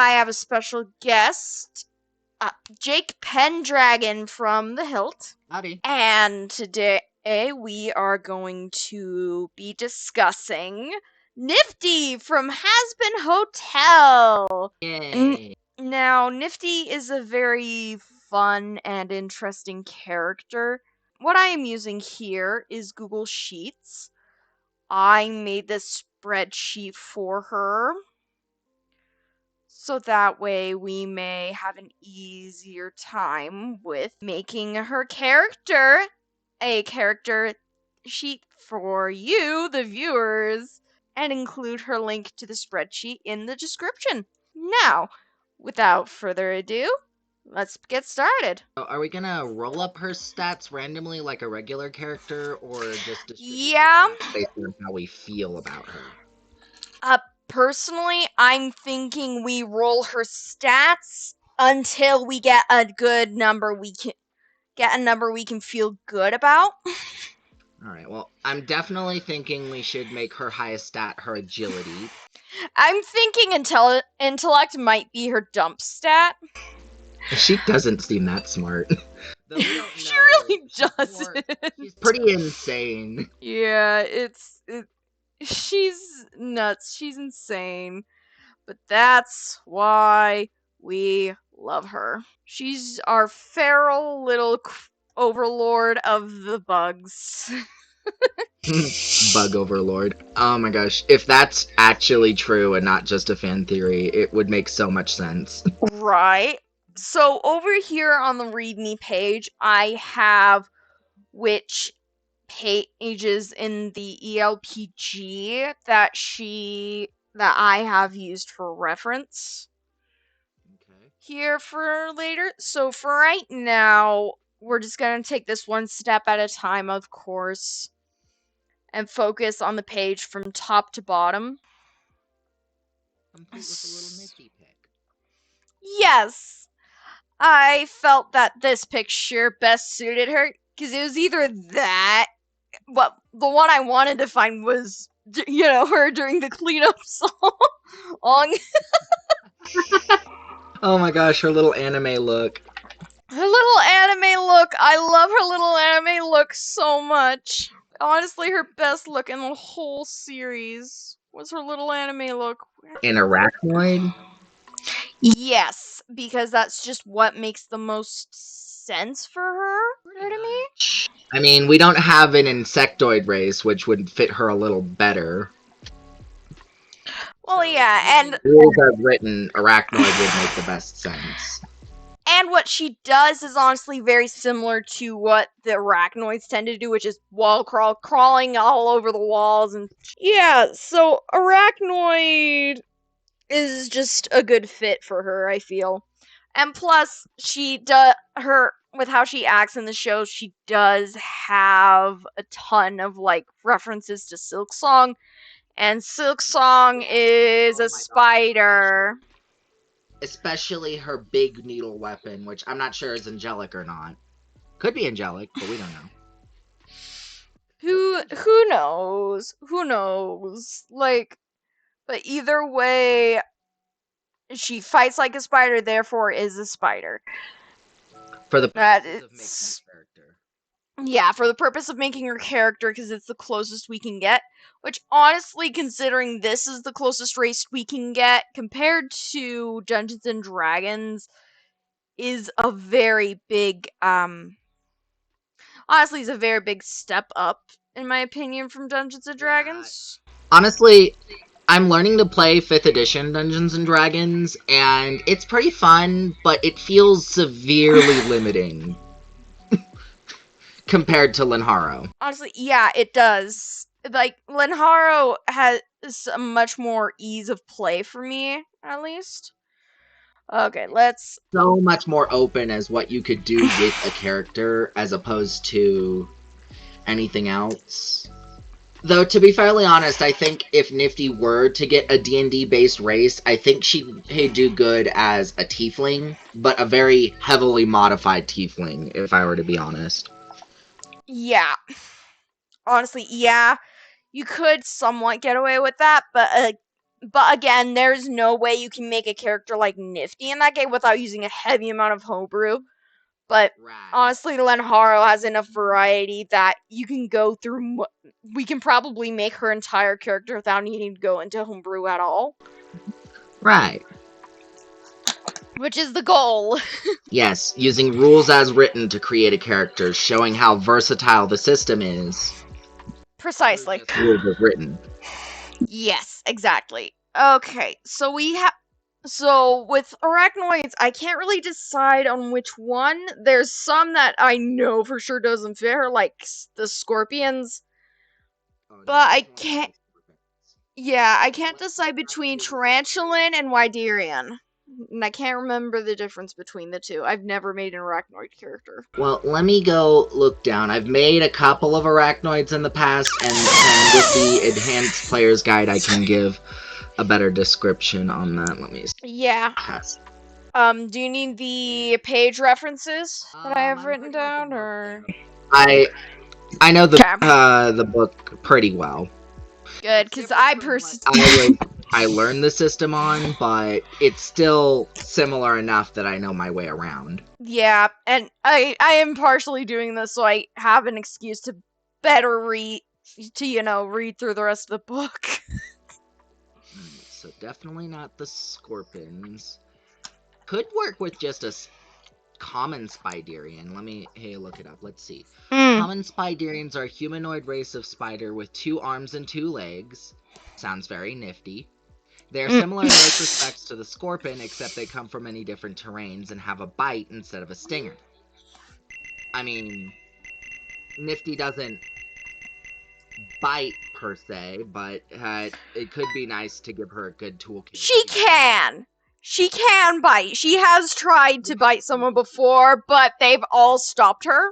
I have a special guest, Jake Pendragon from the Hilt. Howdy. And today we are going to be discussing Nifty from Has-Been Hotel. Yay. Now, Nifty is a very fun and interesting character. What I am using here is Google Sheets. I made this spreadsheet for her, so that way we may have an easier time with making her character a character sheet for you, the viewers, and include her link to the spreadsheet in the description. Now, without further ado, let's get started. So are we gonna roll up her stats randomly like a regular character, or just distribute Yeah, her stats based on how we feel about her? personally, I'm thinking we roll her stats until we get a good number we can feel good about. Alright, well, I'm definitely thinking we should make her highest stat her agility. I'm thinking intellect might be her dump stat. She doesn't seem that smart. Though we don't She know. really She's doesn't. She's pretty insane. Yeah, she's nuts. She's insane. But that's why we love her. She's our feral little overlord of the bugs. Bug overlord. Oh my gosh. If that's actually true and not just a fan theory, it would make so much sense. Right. So over here on the README page, I have which pages in the ELPG that I have used for reference Okay. here for later. So for right now, we're just gonna take this one step at a time, of course, and focus on the page from top to bottom. Complete with a little Nifty pick. Yes, I felt that this picture best suited her because it was either that, but the one I wanted to find was, her during the cleanup song. Oh my gosh, her little anime look. Her little anime look. I love her little anime look so much. Honestly, her best look in the whole series was her little anime look. An arachnoid? Yes, because that's just what makes the most sense for her. You know what I mean? I mean, we don't have an insectoid race, which would fit her a little better. Well, yeah, and Rules as written, arachnoid would make the best sense. what she does is honestly very similar to what the arachnoids tend to do, which is wall crawling all over the walls, and yeah, so arachnoid is just a good fit for her, I feel. And plus, with how she acts in the show, she does have a ton of references to Silksong, and Silksong is a spider. Especially her big needle weapon, which I'm not sure is angelic or not. Could be angelic, but we don't know. Who knows? Who knows? But either way, she fights like a spider, therefore is a spider. For the purpose of making her character. Yeah, for the purpose of making her character, because it's the closest we can get. Which, honestly, considering this is the closest race we can get, compared to Dungeons and Dragons, is a very big, honestly, is a very big step up, in my opinion, from Dungeons and Dragons. Honestly, I'm learning to play 5th edition Dungeons and Dragons, and it's pretty fun, but it feels severely limiting compared to Linharo. Honestly, yeah, it does. Linharo has a much more ease of play for me, at least. Okay, let's... So much more open as what you could do with a character as opposed to anything else. Though, to be fairly honest, I think if Nifty were to get a D&D based race, I think she'd do good as a tiefling, but a very heavily modified tiefling, if I were to be honest. Yeah. Honestly, yeah. You could somewhat get away with that, but But again, there's no way you can make a character like Nifty in that game without using a heavy amount of homebrew. But Right. honestly, Lenharo has enough variety that you can go through. We can probably make her entire character without needing to go into homebrew at all, Right. which is the goal. Yes, using rules as written to create a character, showing how versatile the system is. Through Precisely. just rules as written. Yes, exactly. Okay, so we have. So with arachnoids, I can't really decide on which one. There's some that I know for sure doesn't fit her, like the scorpions. Oh no, But I I can't can't. do scorpions. Yeah, I So can't let's go decide between directly with Widerian. tarantulan and widerian. And I can't remember the difference between the two. I've never made an arachnoid character. Well, let me go look down. I've made a couple of arachnoids in the past, and with the enhanced player's guide, I can give a better description on that. Let me Yeah. pass. Do you need the page references that I have I'm written pretty much a down, book or? there. I know Okay. the book pretty well. Good, It's because different I from what I pers- learned the system on, but it's still similar enough that I know my way around. Yeah, and I am partially doing this so I have an excuse to better read read through the rest of the book. Alright, so definitely not the scorpions. Could work with just a common Spiderian. Let me look it up. Let's see. Mm. Common Spiderians are a humanoid race of spider with 2 arms and 2 legs. Sounds very nifty. They are Mm. similar in most respects to the scorpion, except they come from many different terrains and have a bite instead of a stinger. I mean, Nifty doesn't bite per se, but it could be nice to give her a good toolkit She to use. can. She can bite. She has tried to bite someone before, but they've all stopped her.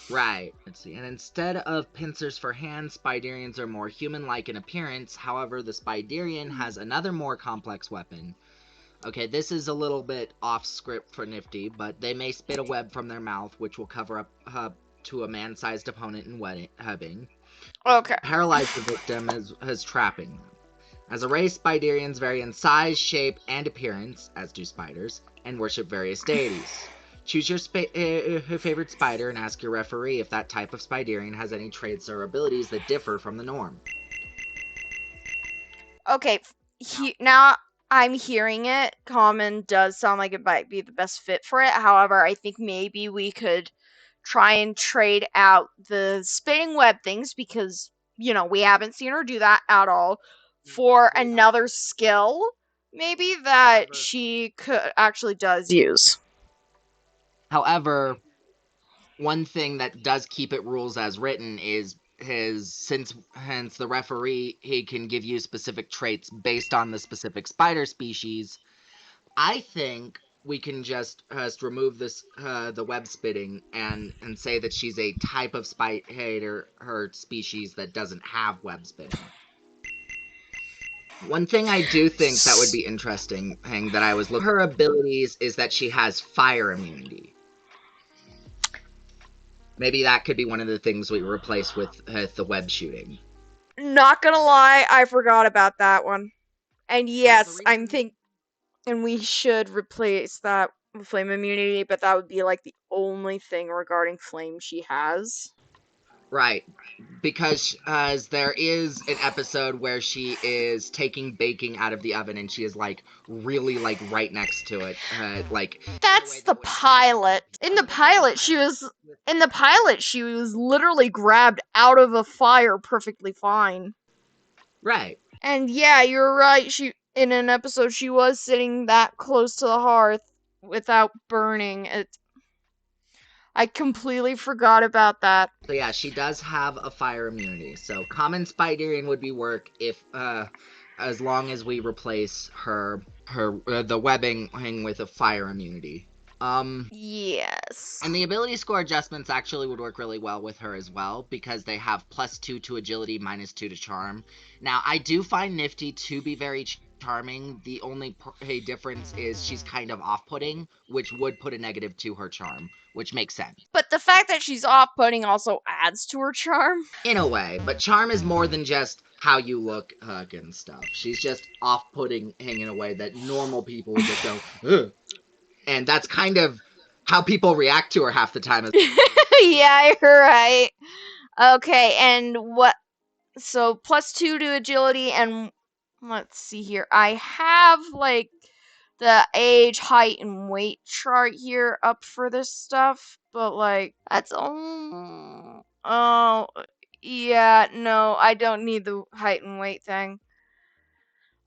Right. Let's see. And instead of pincers for hands, Spiderians are more human-like in appearance. However, the Spiderian has another more complex weapon. Okay, this is a little bit off script for Nifty, but they may spit a web from their mouth, which will cover up to a man-sized opponent in webbing, which Okay. may paralyze the victim as trapping them. As a race, Spiderians vary in size, shape, and appearance, as do spiders, and worship various deities. Choose your favorite spider and ask your referee if that type of Spiderian has any traits or abilities that differ from the norm. Okay. Now I'm hearing it. Common does sound like it might be the best fit for it. However, I think maybe we could try and trade out the spinning web things because, we haven't seen her do that at all for We have. another skill maybe that However, she could actually does use. however, one thing that does keep it rules as written is his since hence the referee he can give you specific traits based on the specific spider species. I think we can just remove this the web spitting and say that she's a type of spider her species that doesn't have web spitting. One thing I do think that would be interesting, Hang, that I was looking her abilities is that she has fire immunity. Maybe that could be one of the things we replace with the web shooting. Not gonna lie, I forgot about that one. And Well, the yes, reason and we should replace that with flame immunity, but that would be like the only thing regarding flame she has. right, because there is an episode where she is taking baking out of the oven and she is like really like right next to it, like in a way That's the that wouldn't hurt anyone. pilot. Oh, this is the pilot. In the pilot she was literally grabbed out of a fire perfectly fine. Right. And yeah, you're right. She in an episode she was sitting that close to the hearth without burning. I completely forgot about that. So yeah, she does have a fire immunity. So common Spiderian would be work if as long as we replace her the webbing with a fire immunity. Yes. And the ability score adjustments actually would work really well with her as well because they have +2 to agility, -2 to charm. Now, I do find Nifty to be very charming. The only difference is she's kind of off-putting, which would put a negative to her charm, which makes sense. But the fact that she's off-putting also adds to her charm. In a way, but charm is more than just how you look, hug, and stuff. She's just off-putting in a way that normal people would just go, ugh. And that's kind of how people react to her half the time. Yeah, you're right. Okay, and what? So +2 to agility, and let's see here. I have like the age, height, and weight chart here up for this stuff, but like that's oh yeah, no, I don't need the height and weight thing.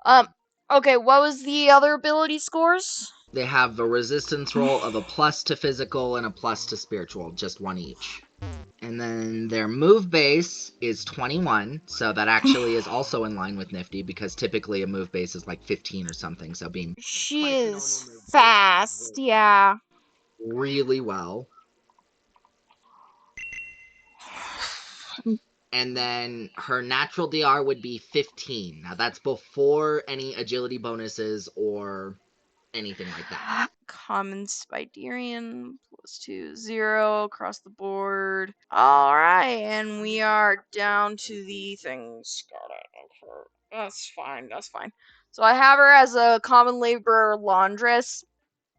Um, okay, what was the other ability scores? They have a resistance roll of a plus to physical and a plus to spiritual, just one each. And then their move base is 21, so that actually is also in line with Nifty, because typically a move base is like 15 or something, so being She is fast, yeah. really well. And then her natural DR would be 15. Now that's before any agility bonuses or anything like that. Common Spiderian +2, 0 across the board. Alright, and we are down to the things. Got it. Okay. That's fine, that's fine. So I have her as a common laborer laundress,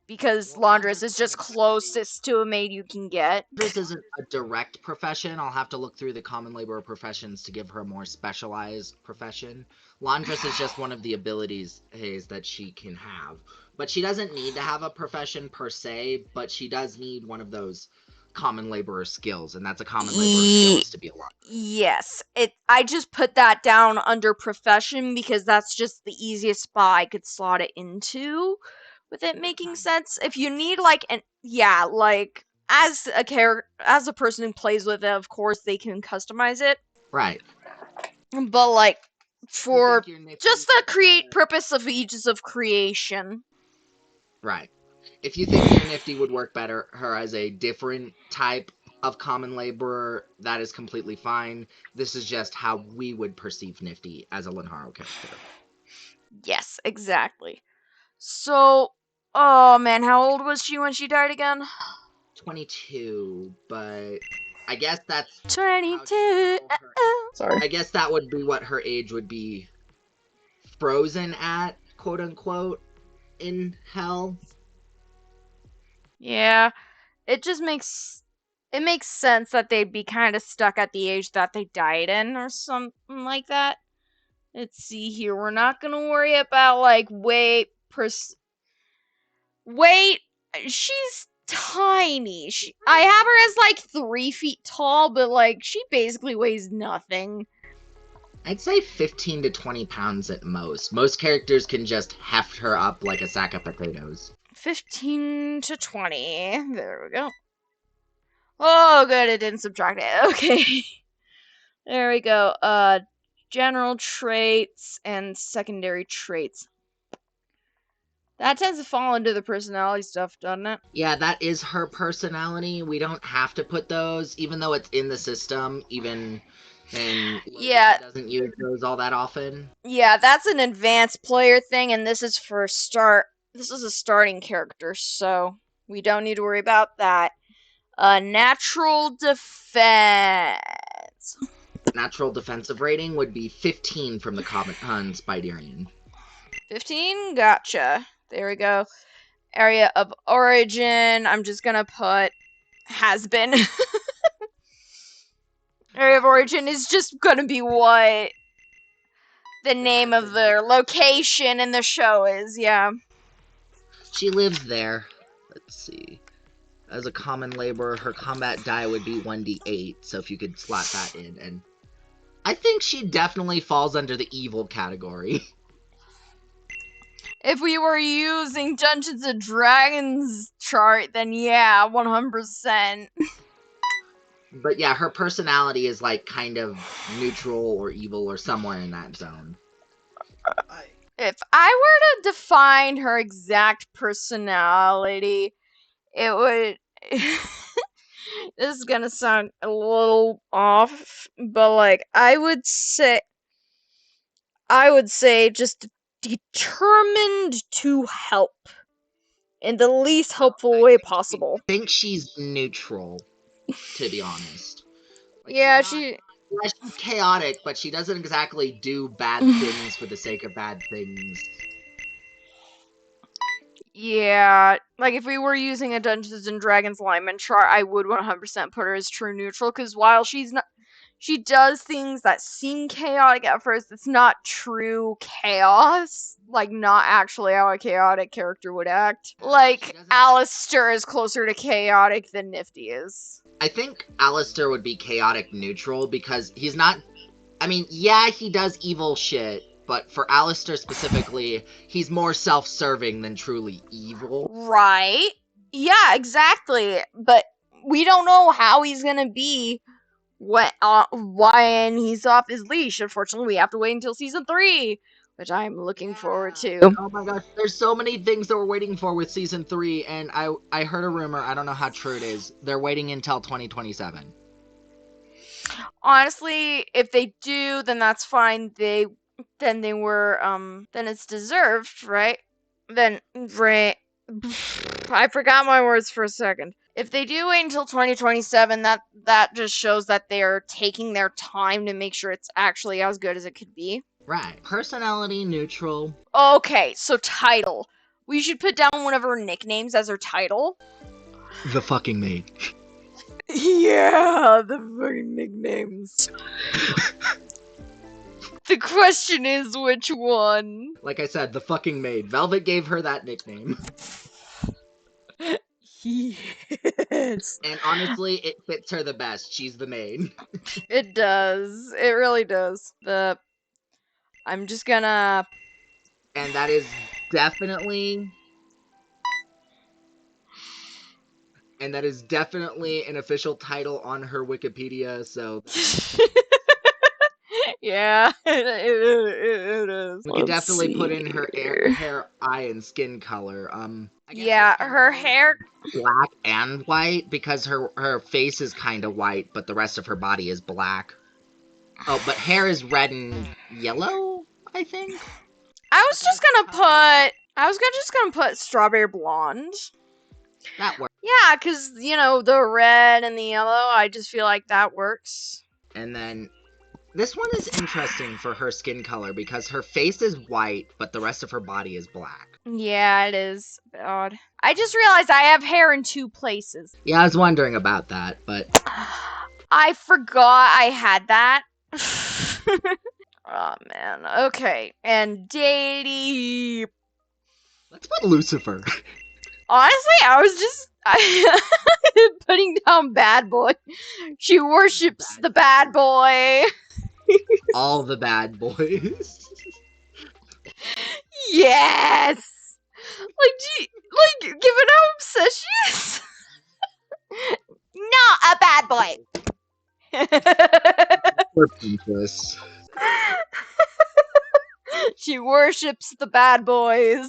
because laundress is just closest to a maid you can get. Laundress isn't a direct profession. I'll have to look through the common laborer professions to give her a more specialized profession. Laundress is just one of the abilities that she can have. But she doesn't need to have a profession per se, but she does need one of those common laborer skills, and that's a common laborer skill, is to be a laundress. Yes, I just put that down under profession because that's just the easiest spot I could slot it into, with it making sense. If you need like like as a person who plays with it, of course they can customize it. Right. But like for just the purpose of eases of creation. Right. If you think your Nifty would work better her as a different type of common laborer, that is completely fine. This is just how we would perceive Nifty as a Linharo character. Yes, exactly. So, oh man, how old was she when she died again? 22, but I guess that's 22. Sorry. I guess that would be what her age would be frozen at, quote unquote, in hell. Yeah, it just makes sense that they'd be kind of stuck at the age that they died in or something like that. Let's see here. We're not going to worry about like weight weight. She's tiny. I have her as like 3 feet tall, but like she basically weighs nothing. I'd say 15 to 20 pounds at most. Most characters can just heft her up like a sack of potatoes. 15 to 20. There we go. Oh, good, it didn't subtract it. Okay. There we go. General traits and secondary traits. That tends to fall into the personality stuff, doesn't it? Yeah, that is her personality. We don't have to put those, even though it's in the system, even and yeah, doesn't use those all that often. Yeah, that's an advanced player thing, and this is for start. This is a starting character, so we don't need to worry about that. Natural defense. Natural defensive rating would be 15 from the common Spiderian. 15? Gotcha. There we go. Area of origin. I'm just gonna put has been. Area of origin is just gonna be what the name of the location in the show is, yeah. She lives there. Let's see. As a common laborer, her combat die would be 1d8, so if you could slot that in. And I think she definitely falls under the evil category. If we were using Dungeons and Dragons chart, then yeah, 100%. But yeah, her personality is like kind of neutral or evil or somewhere in that zone. If I were to define her exact personality, it would... This is gonna sound a little off, but like, I would say just determined to help in the least helpful way possible. I think she's neutral, to be honest. Like, Yeah, she's chaotic, but she doesn't exactly do bad things for the sake of bad things. Yeah, like if we were using a Dungeons and Dragons alignment chart, I would 100% put her as true neutral, because while she does things that seem chaotic at first, it's not true chaos. Like, not actually how a chaotic character would act. Like, Alistair is closer to chaotic than Nifty is. I think Alistair would be chaotic neutral because he's not. I mean, yeah, he does evil shit, but for Alistair specifically, he's more self-serving than truly evil. Right? Yeah, exactly. But we don't know how he's gonna be when he's off his leash. Unfortunately, we have to wait until season 3, which I'm looking forward to. Oh my gosh, there's so many things that we're waiting for with season 3, and I heard a rumor, I don't know how true it is, they're waiting until 2027. Honestly, if they do, then that's fine. Then it's deserved, right? Then, right. I forgot my words for a second. If they do wait until 2027, that just shows that they're taking their time to make sure it's actually as good as it could be. Right. Personality neutral. Okay, so title. We should put down one of her nicknames as her title. The fucking maid. Yeah, the fucking nicknames. The question is which one? Like I said, the fucking maid. Velvet gave her that nickname. Yes. And honestly, it fits her the best. She's the maid. It does. It really does. I'm just gonna... And that is definitely... And that is definitely an official title on her Wikipedia, so... Yeah, it is. We could definitely put in her hair, eye, and skin color. Yeah, her hair... Black and white, because her face is kind of white, but the rest of her body is black. Oh, but hair is red and yellow, I think? I was just gonna put strawberry blonde. That works. Yeah, because, the red and the yellow, I just feel like that works. And then, this one is interesting for her skin color, because her face is white, but the rest of her body is black. Yeah, it is odd. I just realized I have hair in 2 places. Yeah, I was wondering about that, but... I forgot I had that. Oh, man. Okay, and deity... Let's put Lucifer. Honestly, I was just putting down bad boy. She worships the bad boy. All the bad boys. Yes! Given how obsessed she is. Not a bad boy. Poor princess. She worships the bad boys.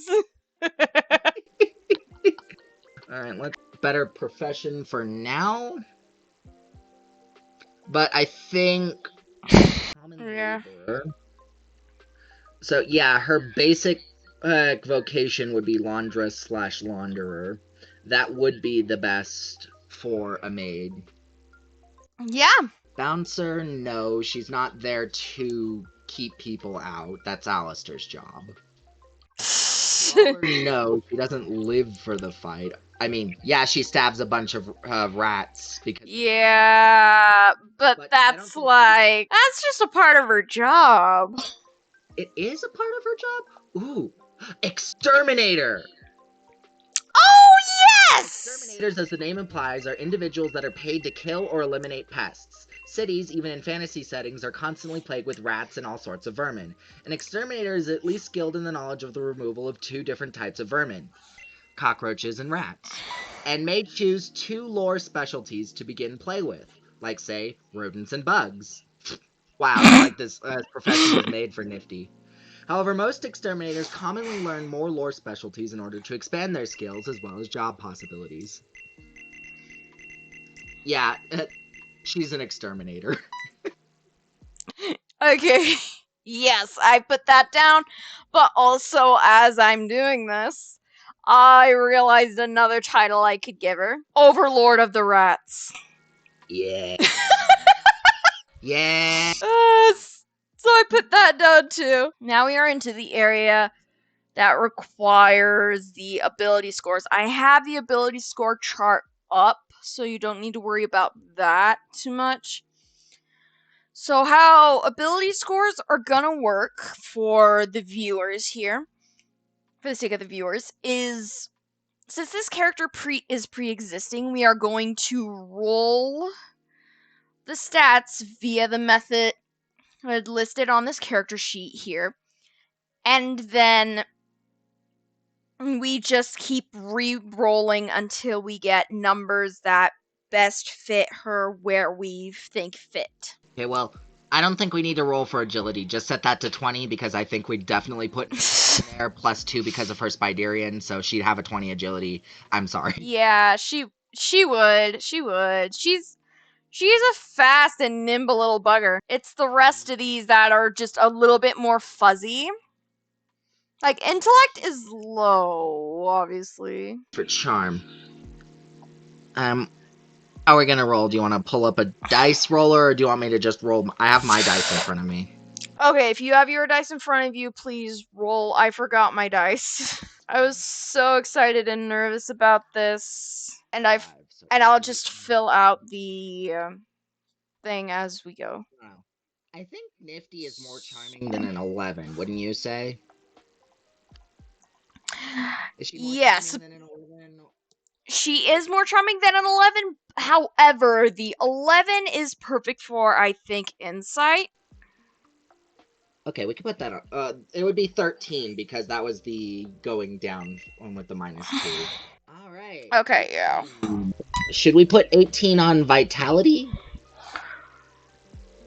Alright, let's better profession for now. But I think... Yeah. So yeah, her basic vocation would be laundress / launderer. That would be the best for a maid. Yeah. Bouncer, no, she's not there to keep people out. That's Alistair's job. No, she doesn't live for the fight. I mean, yeah, she stabs a bunch of rats because... Yeah, but that's just a part of her job. It is a part of her job? Ooh, exterminator! Oh, yes! Exterminators, as the name implies, are individuals that are paid to kill or eliminate pests. Cities, even in fantasy settings, are constantly plagued with rats and all sorts of vermin. An exterminator is at least skilled in the knowledge of the removal of 2 different types of vermin. Cockroaches and rats. And may choose 2 lore specialties to begin play with. Like, say, rodents and bugs. Wow, it's like this profession is made for Nifty. However, most exterminators commonly learn more lore specialties in order to expand their skills as well as job possibilities. Yeah, she's an exterminator. Okay. Yes, I put that down. But also, as I'm doing this, I realized another title I could give her: Overlord of the Rats. Yeah. Yeah. So I put that down too. Now we are into the area that requires the ability scores. I have the ability score chart up, so you don't need to worry about that too much. So how ability scores are gonna work for the viewers here, for the sake of the viewers, is since this character is pre-existing, we are going to roll the stats via the method listed on this character sheet here, and then we just keep re-rolling until we get numbers that best fit her where we think fit. Okay, well, I don't think we need to roll for agility. Just set that to 20 because I think we'd definitely put Nifty in there, plus 2 because of her Spiderian, so she'd have a 20 agility. I'm sorry. Yeah, she would. She would. She's a fast and nimble little bugger. It's the rest of these that are just a little bit more fuzzy. Like, intellect is low, obviously. For charm. How are we gonna roll? Do you want to pull up a dice roller, or do you want me to just roll? I have my dice in front of me. Okay, if you have your dice in front of you, please roll. I forgot my dice. I was so excited and nervous about this. And I'll just fill out the thing as we go. Wow. I think Nifty is more charming than an 11, wouldn't you say? Is she more Yes, charming than an 11? she is more charming than an 11. However, the 11 is perfect for, I think, insight. Okay, we can put that on. It would be 13 because that was the going down one with the -2. All right. Okay, yeah. Should we put 18 on vitality?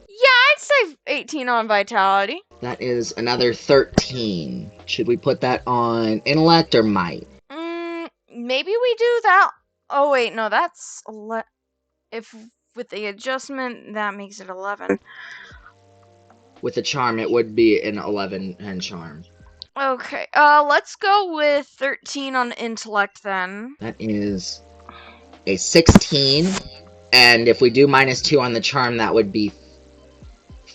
Yeah, I'd say 18 on vitality. That is another 13. Should we put that on intellect or might? Maybe we do that. Oh, wait, no, that's. If with the adjustment, that makes it 11. With a charm, it would be an 11 and charm. Okay, let's go with 13 on intellect then. That is a 16. And if we do -2 on the charm, that would be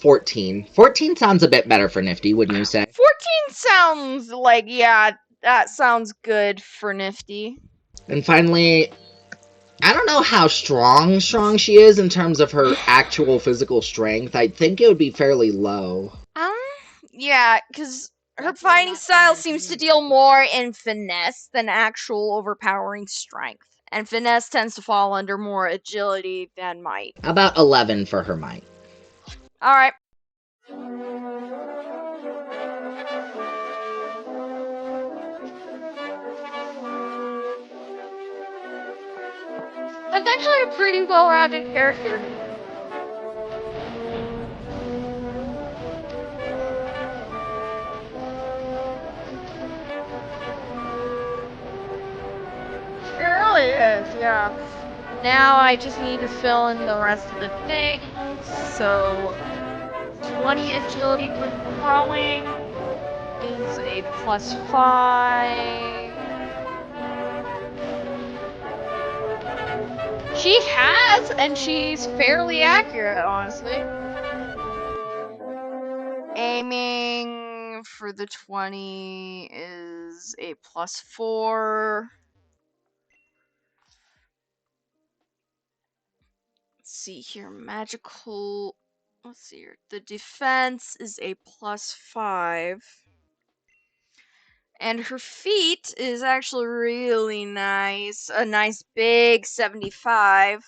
14. 14 sounds a bit better for Nifty, wouldn't you say? 14 sounds like, yeah, that sounds good for Nifty. And finally, I don't know how strong she is in terms of her actual physical strength. I think it would be fairly low. Um, yeah, because her fighting style seems to deal more in finesse than actual overpowering strength. And finesse tends to fall under more agility than might. About 11 for her might. Alright. That's actually a pretty well-rounded character. It really is, yeah. Now I just need to fill in the rest of the things. So 20 agility with throwing is a +5. She has, and she's fairly accurate, honestly. Aiming for the 20 is a +4. Let's see here, magical. Let's see here. The defense is a +5. And her feet is actually really nice. A nice big 75.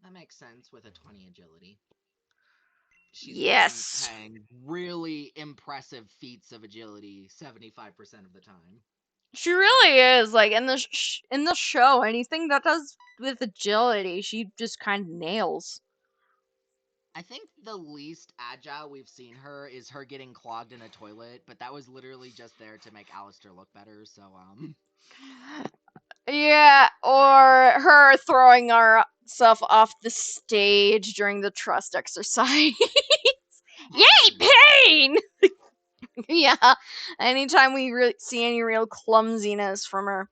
That makes sense with a 20 agility. She's Yes. been really impressive feats of agility 75% of the time. She really is. Like in the show, anything that does with agility, she just kind of nails. I think the least agile we've seen her is her getting clogged in a toilet, but that was literally just there to make Alistair look better, so, Yeah, or her throwing herself off the stage during the trust exercise. Yay, pain! Yeah, anytime we see any real clumsiness from her,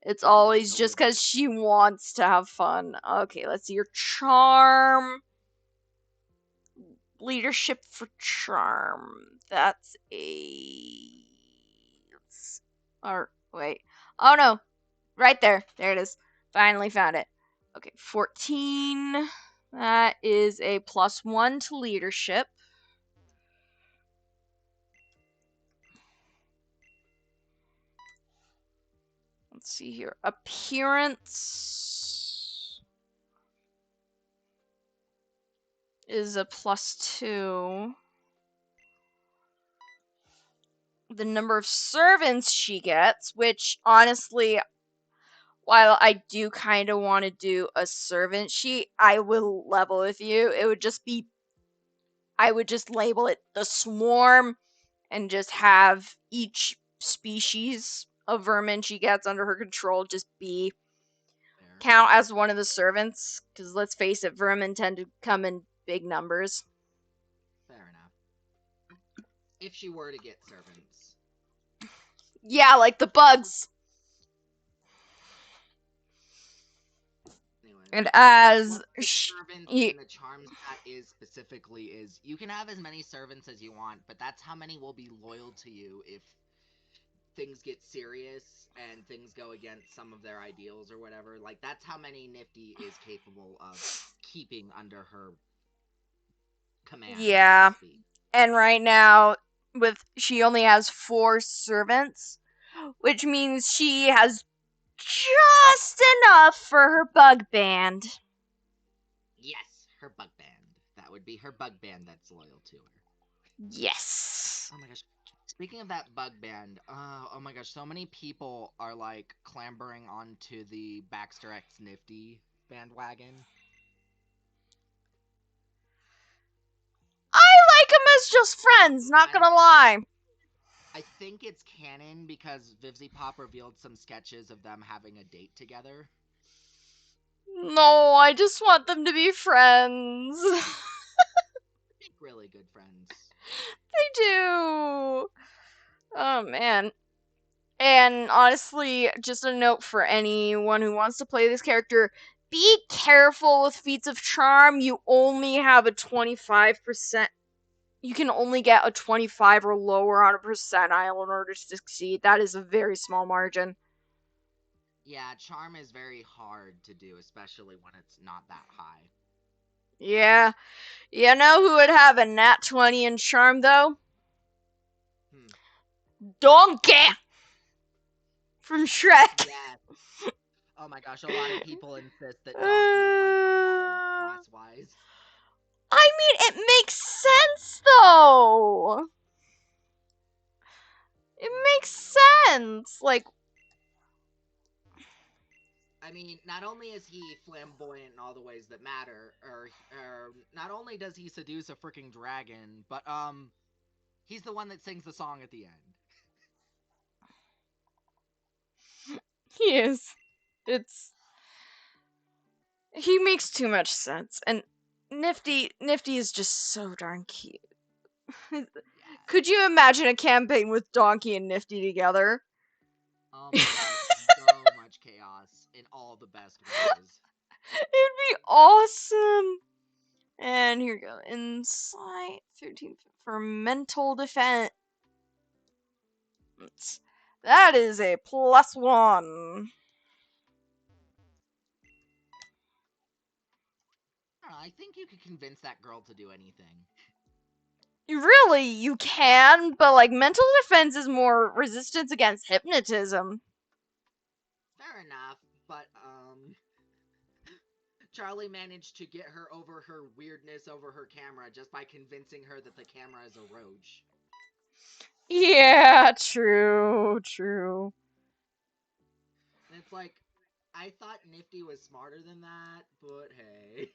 it's always just Absolutely. because she wants to have fun. Okay, let's see your charm. Leadership for charm. That's a. Or, wait. Oh no, right there. There it is. Finally found it. Okay, 14. That is a +1 to leadership. Let's see here. Appearance is a +2. The number of servants she gets, which honestly, while I do kind of want to do a servant sheet, I will level with you. It would just be, I would just label it the swarm and just have each species of vermin she gets under her control just be Fair. count as one of the servants. Because let's face it, vermin tend to come in big numbers. Fair enough. If she were to get servants. Yeah, like the bugs. Anyways, And what as the servants and the charms that is specifically is you can have as many servants as you want, but that's how many will be loyal to you if things get serious and things go against some of their ideals or whatever. Like that's how many Nifty is capable of keeping under her command, so to yeah, speak. and right now with she only has 4 servants, which means she has just enough for her bug band. Yes, her bug band. That would be her bug band that's loyal to her. Yes. Oh my gosh. Speaking of that bug band, oh my gosh, so many people are like clambering onto the Baxter X Nifty bandwagon. I like them as just friends, not I gonna lie. I think it's canon because Vivzy Pop revealed some sketches of them having a date together. No, I just want them to be friends. I think really good friends. They do. Oh man. And honestly, just a note for anyone who wants to play this character, be careful with feats of charm. You only have a 25%. You can only get a 25 or lower on a percentile in order to succeed. That is a very small margin. Yeah, charm is very hard to do, especially when it's not that high. Yeah. You know who would have a nat 20 in charm, though? Hmm. Donkey! From Shrek. Yes. Oh my gosh, a lot of people insist that Donkey is like above Uh, class wise. I mean, it makes sense, though. It makes Hmm. sense. Like, I mean, not only is he flamboyant in all the ways that matter, or not only does he seduce a freaking dragon, but he's the one that sings the song at the end. he is. It's. He makes too much sense. And Nifty is just so darn cute. Could Yes. you imagine a campaign with Donkey and Nifty together? Oh It'd my gosh, so much chaos in all the best ways. be awesome. And here we go. Insight 13 for mental defense. That is a +1. I don't know, I think you could convince that girl to do anything. Really, you can, but like mental defense is more resistance against hypnotism. Fair enough, but Charlie managed to get her over her weirdness over her camera just by convincing her that the camera is a roach. Yeah, true, true. And it's like, I thought Nifty was smarter than that, but hey.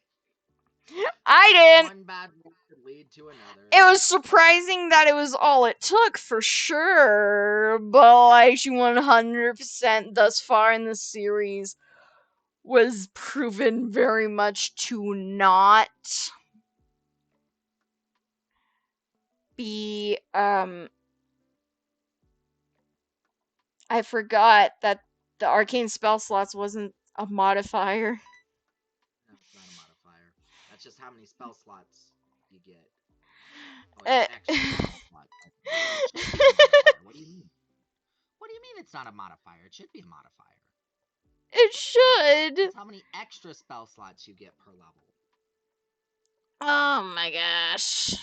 I didn't. One bad move could lead to another. It was surprising that it was all it took for sure, but like she 100% thus far in the series was proven very much to not be I forgot that the arcane spell slots wasn't a modifier. No, it's not a modifier. That's just how many spell slots you get. Oh wait, Uh, extra spell slots. That's what it is. It should be a modifier. What do you mean? What do you mean it's not a modifier? It should be a modifier. it should. It's how many extra spell slots you get per level. Oh my gosh.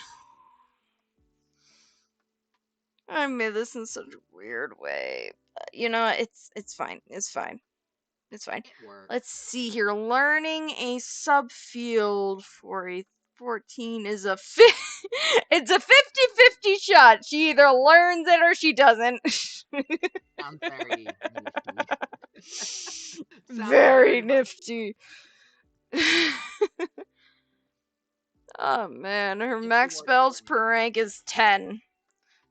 I made this in such a weird way. But, it's fine. It's fine. It's fine. It works. Let's see here. Learning a subfield for a 14 is a it's a 50-50 shot. She either learns it or she doesn't. Sounds very nifty. Sounds Very very much. nifty. Oh man, her If you max were to spells learn per rank is 10.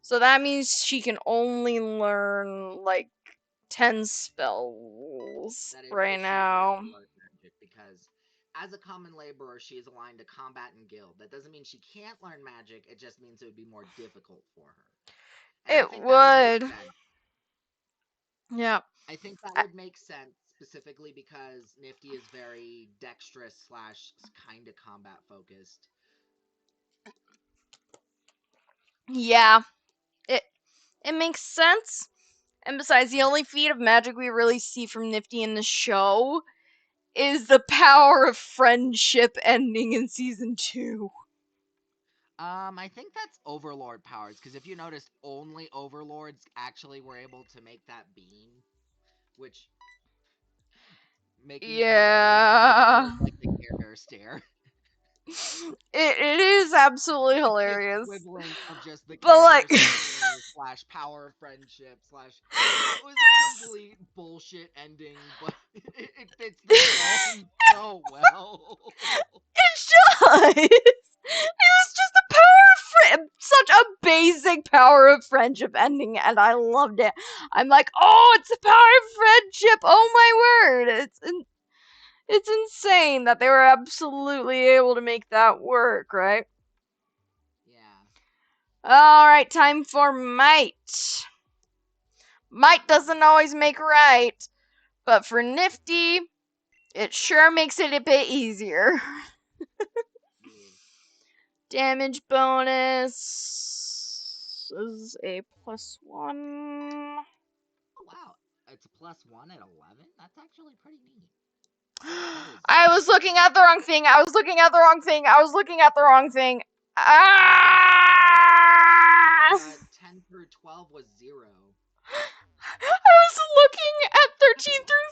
So that means she can only learn like 10 spells that is right if she were now. to learn magic, because as a common laborer, she is aligned to combat and guild. That doesn't mean she can't learn magic. It just means it would be more difficult for her. And I It think that would make would. sense. Yeah. I think that I- would make sense specifically because Nifty is very dexterous slash kind of combat focused. Yeah. It it makes sense. And besides, the only feat of magic we really see from Nifty in the show is the power of friendship ending in season 2. I think that's Overlord powers, because if you notice, only Overlords actually were able to make that beam, which making it Yeah. feels like the care stare. It is absolutely It's the hilarious. equivalent of just the But care like stare slash power of friendship slash. It was a complete bullshit ending, but it fits the tone so well. it should. It was just the power of such a basic power of friendship ending, and I loved it. I'm like, oh, it's the power of friendship. Oh my word! It's insane that they were absolutely able to make that work, right? Yeah. All right, time for might. Might doesn't always make right, but for Nifty, it sure makes it a bit easier. Yeah. Damage bonus is a +1. Oh wow, it's a +1 at 11. That's actually pretty neat. That is. I was looking at the wrong thing. I was looking at the wrong thing. I was looking at the wrong thing. Oh wait, Ah! 10 through 12 was 0. I was looking at 13 through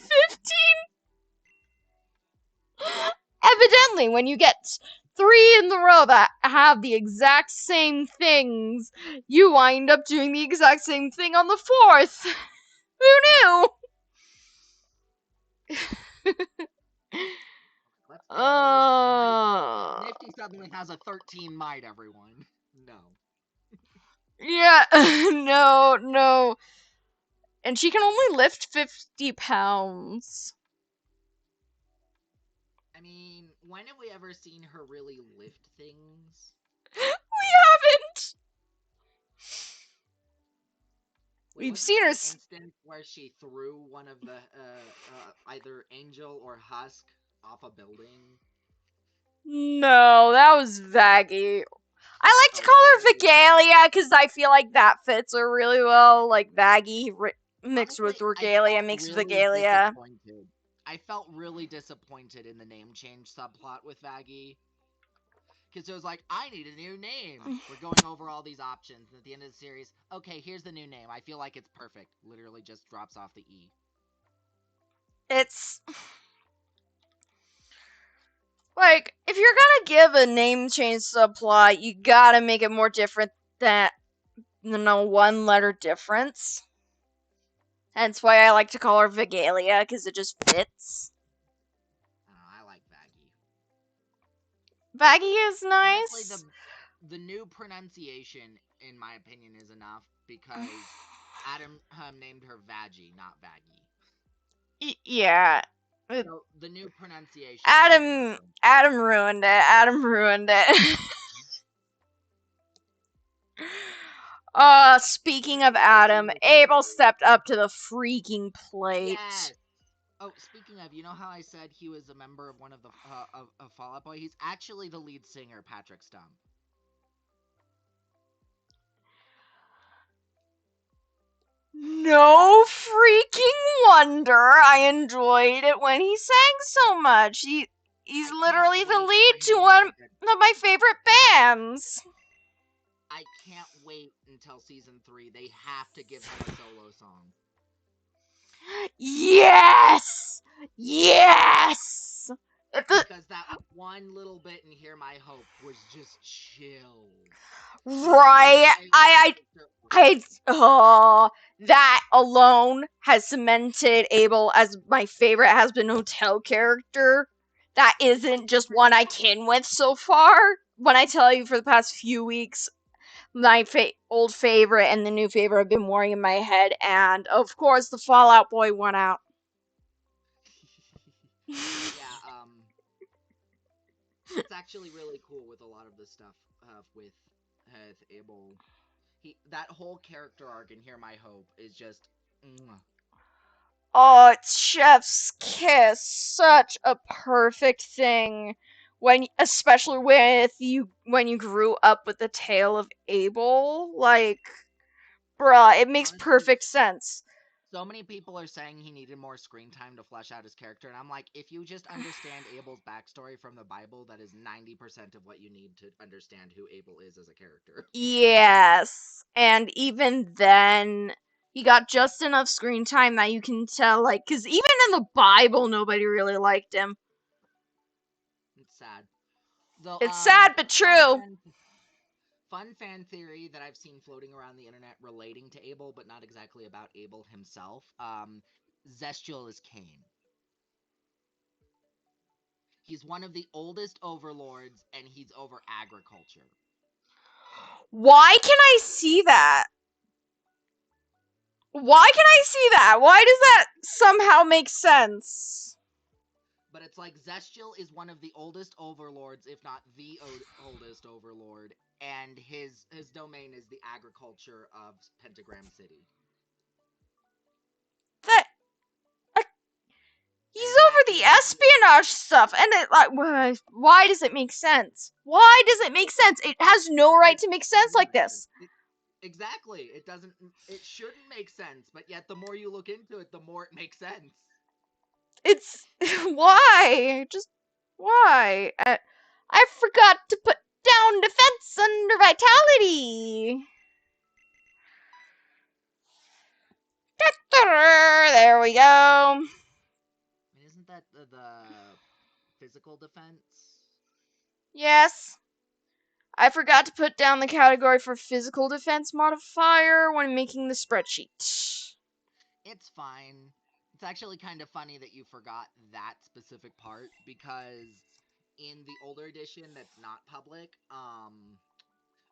15. Evidently, when you get 3 in the row that have the exact same things, you wind up doing the exact same thing on the fourth. Who knew? Let's go. Might. Nifty suddenly has a 13 might, everyone. No. Yeah, no, no. And she can only lift 50 pounds. I mean, when have we ever seen her really lift things? We haven't. Wait, We've wasn't seen there her. an instance where she threw one of the either Angel or Husk off a building? No, that was Vaggie. I like to Oh, call her Vaggie. Vigalia because I feel like that fits her really well. Like Vaggie mixed Honestly, with I Regalia felt makes really Vigalia. disappointed. I felt really disappointed in the name change subplot with Vaggie. Because it was like, I need a new name. We're going over all these options. And at the end of the series, okay, here's the new name. I feel like it's perfect. Literally just drops off the E. It's like if you're gonna give a name change subplot, you gotta make it more different than one letter difference. Hence why I like to call her Vigalia because it just fits. I don't know, I like Vaggie. Vaggie is Honestly, nice. the new pronunciation, in my opinion, is enough because Adam named her Vaggie, not Vaggie. Yeah. So the new pronunciation is Adam enough. Adam ruined it. Adam ruined it. Speaking of That was Adam, really Abel cool. stepped up to the freaking plate. Yes. Oh, speaking of, you know how I said he was a member of one of the of Fall Out Boy? He's actually the lead singer, Patrick Stump. No freaking wonder I enjoyed it when he sang so much. He's I can't literally the wait for lead to him to one get a. of my favorite bands. I can't wait until season 3. They have to give him a solo song Yes! Yes! If the, because that one little bit in "Hear My Hope" was just chills. Even the right, character arc. that alone has cemented Abel as my favorite has been hotel character. That isn't just one I kin with so far. When I tell you for the past few weeks, my old favorite and the new favorite have been warring in my head, and of course the Fallout Boy won out. Yeah, it's actually really cool with a lot of the stuff with Abel. He that whole character arc in "Hear My Hope" is just. Mwah. Oh, it's Chef's Kiss. Such a perfect thing. When, especially with you, when you grew up with the tale of Abel, like, bruh, it makes Honestly, perfect sense. so many people are saying he needed more screen time to flesh out his character, and I'm like, if you just understand Abel's backstory from the Bible, that is 90% of what you need to understand who Abel is as a character. Yes, and even then, he got just enough screen time that you can tell, like, because even in the Bible, nobody really liked him. It's sad. Though, It's sad but fun true. fan, fun fan theory that I've seen floating around the internet relating to Abel, but not exactly about Abel himself. Zestial is Cain. He's one of the oldest overlords, and he's over agriculture. Why can I see that? Why can I see that? Why does that somehow make sense? But it's like Zestial is one of the oldest overlords, if not the oldest overlord, and his domain is the agriculture of Pentagram City. That he's And over that the is the espionage stuff, and it like why does it make sense? Why does it make sense? It has no right it to make does sense like not. this. Exactly. It doesn't. It shouldn't make sense, but yet the more you look into it, the more it makes sense. It's why? Just why? I forgot to put down defense under vitality. There we go. I mean, isn't that the physical defense? Yes. I forgot to put down the category for physical defense modifier when making the spreadsheet. It's fine. It's actually kind of funny that you forgot that specific part because in the older edition that's not public,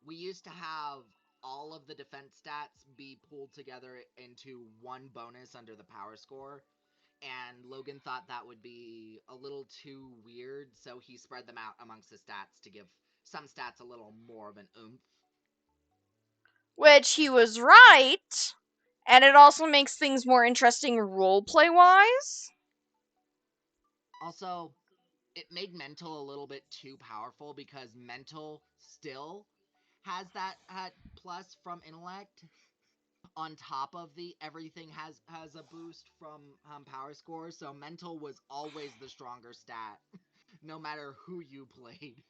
we used to have all of the defense stats be pulled together into one bonus under the power score. And Logan thought that would be a little too weird, so he spread them out amongst the stats to give some stats a little more of an oomph. Which he was right, and it also makes things more interesting roleplay wise. Also, it made mental a little bit too powerful because mental still has that plus from intellect on top of the everything has a boost from power score, so mental was always the stronger stat no matter who you played.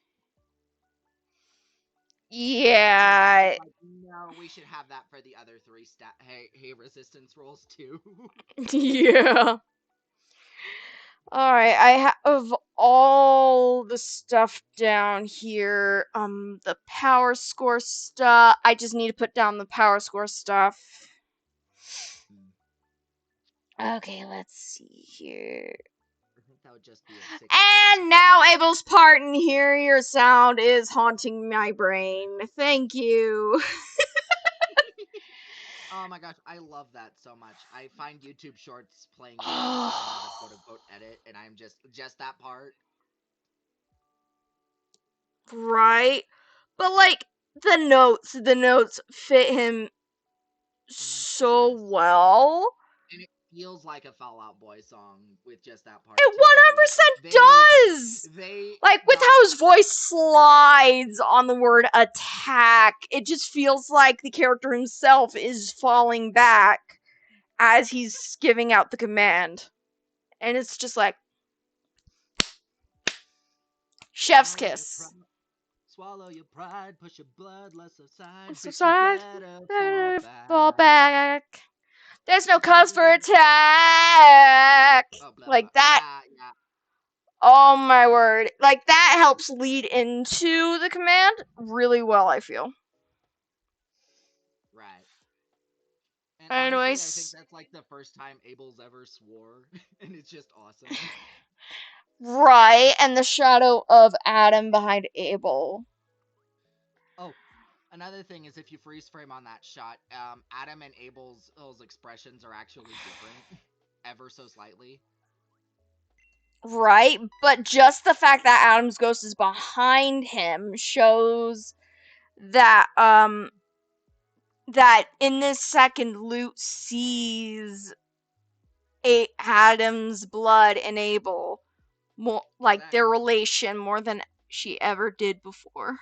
So I was Yeah. like, no, we should have that for the other three stat hey resistance rolls too. Yeah. Alright, I have all the stuff down here. The power score stuff. I just need to put down the power score stuff. Okay, let's see here. I think that would just be a 6 point. And now Abel's part in Hear Your Sound is haunting my brain. Thank you. Oh my gosh, I love that so much. I find YouTube shorts playing it every time I have a quote unquote edit, and I'm just that part. Right? But like the notes fit him so Yes. well. And it feels like a Fall Out Boy song with just that part It too. Like 100% they does! they Like, with got how his voice slides on the word attack, it just feels like the character himself is falling back as he's giving out the command. And it's just like, chef's swallow your kiss. pride, swallow your pride, push your bloodlust aside, So bitch, you sad, better fall better fall back. back. There's no Cause cause we for gon' attack. oh blah blah. Like that. Yeah, yeah, Oh my word. Like that helps lead into the command really well, I feel. right. And honestly, I think Anyways, that's like the first time Abel's ever swore, and it's just awesome. right, and the shadow of Adam behind Abel. Oh, another thing is if you freeze frame on that shot, Adam and Abel's expressions are actually different, ever so slightly. Right, but just the fact that Adam's ghost is behind him shows that that in this second Lute sees Adam's blood in Abel more like their Exactly. relation more than she ever did before.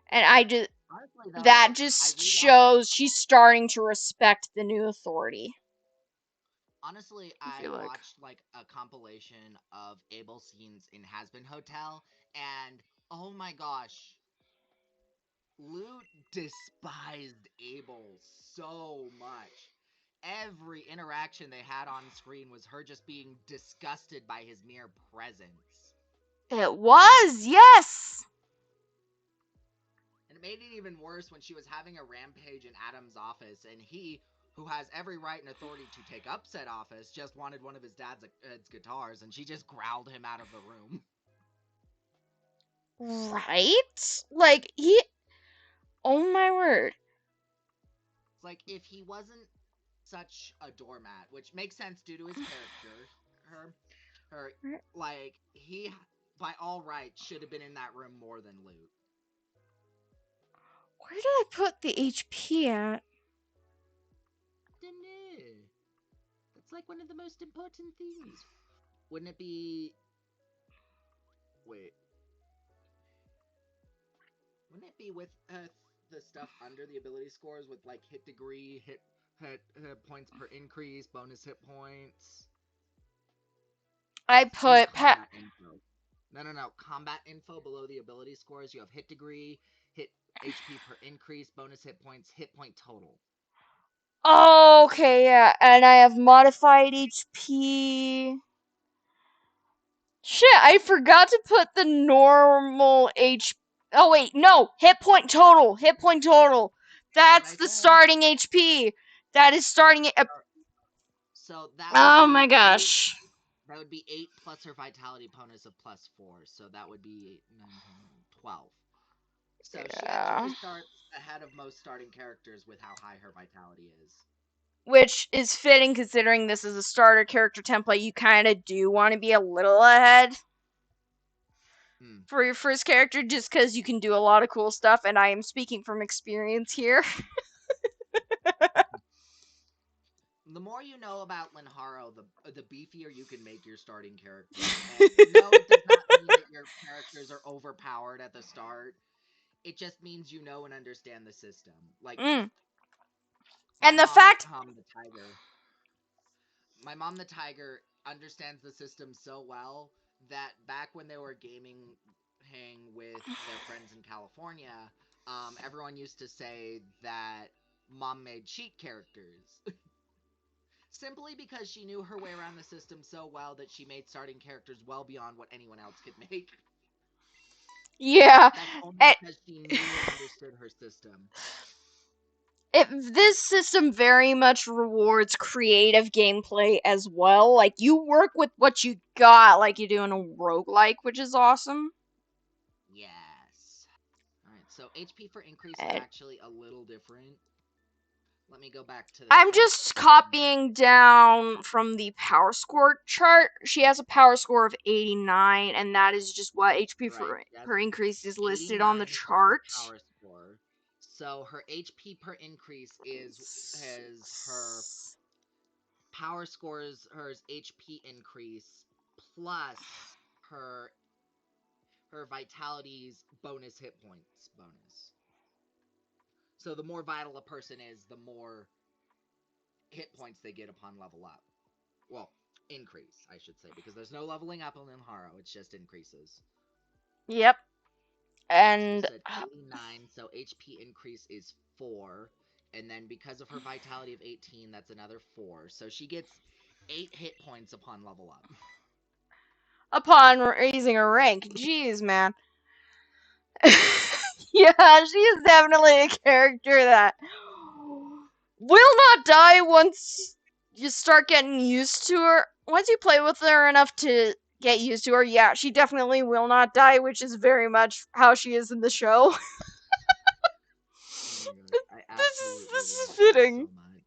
And Honestly, that though, I just rewatched. shows she's starting to respect the new authority. Honestly, I I feel like. watched like a compilation of Abel scenes in Has Been Hotel, and oh my gosh, Lute despised Abel so much. Every interaction they had on screen was her just being disgusted by his mere presence. It was, yes. And it made it even worse when she was having a rampage in Adam's office, and he, who has every right and authority to take up said office, just wanted one of his dad's guitars, and she just growled him out of the room. Right? Like he oh my word. It's like if he wasn't such a doormat, which makes sense due to his character, her, like he, by all rights, should have been in that room more than Luke. Where did I put the HP at? Dunno. That's like one of the most important things. Wouldn't it be? Wait, wouldn't it be with the stuff under the ability scores with like hit degree, hit points per increase, bonus hit points? I It should be put combat info. No, no, no. Combat info below the ability scores. You have hit degree, hit HP per increase, bonus hit points, hit point total. Oh, okay, yeah. And I have modified HP. Shit, I forgot to put the normal H. Oh wait, no, hit point total. Hit point total. That's what That's I the said. starting HP. That is starting it. So that would Oh be my eight. gosh. That would be 8 plus her vitality bonus of plus 4. So that would be 8, 9, 10, 12. So she actually Yeah. starts ahead of most starting characters with how high her vitality is. Which is fitting considering this is a starter character template. You kind of do want to be a little ahead Hmm. for your first character just because you can do a lot of cool stuff, and I am speaking from experience here. The more you know about Linharo, the beefier you can make your starting character. And no, it does not mean that your characters are overpowered at the start. It just means you know and understand the system. Like Mm. my And the mom, fact. the tiger. My mom, the tiger, understands the system so well that back when they were gaming hang with their friends in California, everyone used to say that mom made cheat characters. Simply because she knew her way around the system so well that she made starting characters well beyond what anyone else could make. Yeah. But that's only And because she knew and understood her system. this system very much rewards creative gameplay as well. Like, you work with what you got, like you do in a roguelike, which is awesome. Yes. Alright, so HP for increase is And actually a little different. Let me go back to the I'm chart. just copying down from the power score chart. She has a power score of 89, and that is just what HP Right. Yes, per increase is listed on the 89 is her chart. power score. So her HP per increase is her power scores, her HP increase plus her vitality's bonus hit points bonus. So the more vital a person is, the more hit points they get upon level up. Well, increase, I should say, because there's no leveling up in Haro, it's just increases. Yep. So you And said 89, so HP increase is 4. And then because of her vitality of 18, that's another 4. So she gets 8 hit points upon level up. upon raising her rank, jeez, man. Yeah, she is definitely a character that will not die once you start getting used to her. Once you play with her enough to get used to her, yeah, she definitely will not die, which is very much how she is in the show. Oh my gosh, I absolutely This love is her so fitting, much.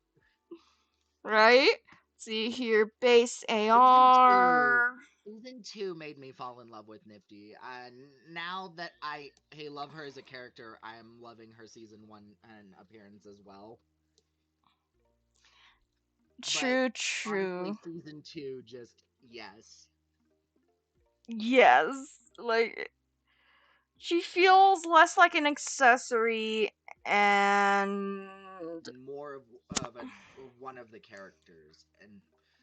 right? See here, base Season 2. AR. Season 2 made me fall in love with Nifty. And now that I love her as a character, I am loving her season 1 and appearance as well. But True, honestly, true. season 2 just yes. Yes, like she feels less like an accessory and And more of a one of the characters. And